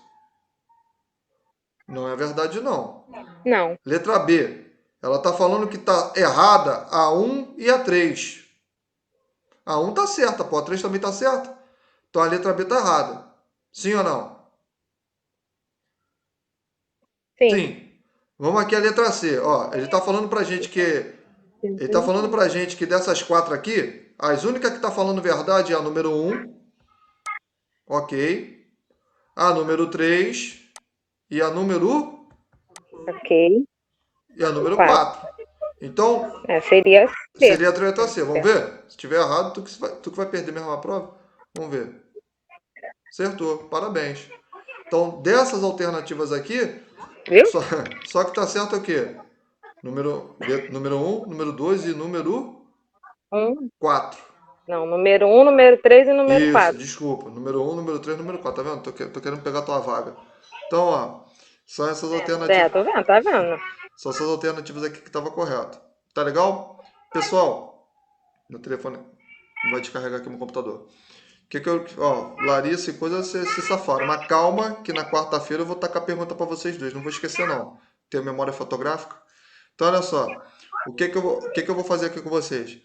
Não é verdade não. Não. Letra B, ela está falando que está errada a 1 e a 3. A 1 está certa, pô, a 3 também está certa. Então a letra B está errada. Sim ou não? Sim. Sim. Vamos aqui a letra C. Ó, ele está falando pra gente que dessas 4 aqui, as únicas que está falando verdade é a número 1. Ok. A número 3 e a número Ok. e a número 4. 4. Então, Seria C. seria a letra C. Vamos ver? Se tiver errado, tu que vai perder mesmo a prova. Vamos ver. Acertou. Parabéns. Então, dessas alternativas aqui, Viu? só que tá certo o quê? Número 1, número 2 e número 4. Não, número 1, número 3 e número Isso, 4. desculpa. Número 1, número 3, número 4. Tá vendo? Tô querendo pegar tua vaga. Então, ó, são essas alternativas. Tô vendo, tá vendo? São essas alternativas aqui que estava correto. Tá legal? Pessoal, meu telefone vai descarregar aqui meu computador. Larissa e coisa, se safaram. Mas calma, que na quarta-feira eu vou tacar a pergunta para vocês dois. Não vou esquecer, não. Tenho memória fotográfica. Então, olha só. O que que eu vou fazer aqui com vocês?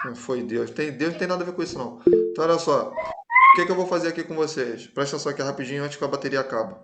Não foi Deus. Deus não tem nada a ver com isso, não. Então, olha só. O que eu vou fazer aqui com vocês? Presta atenção aqui rapidinho antes que a bateria acabe.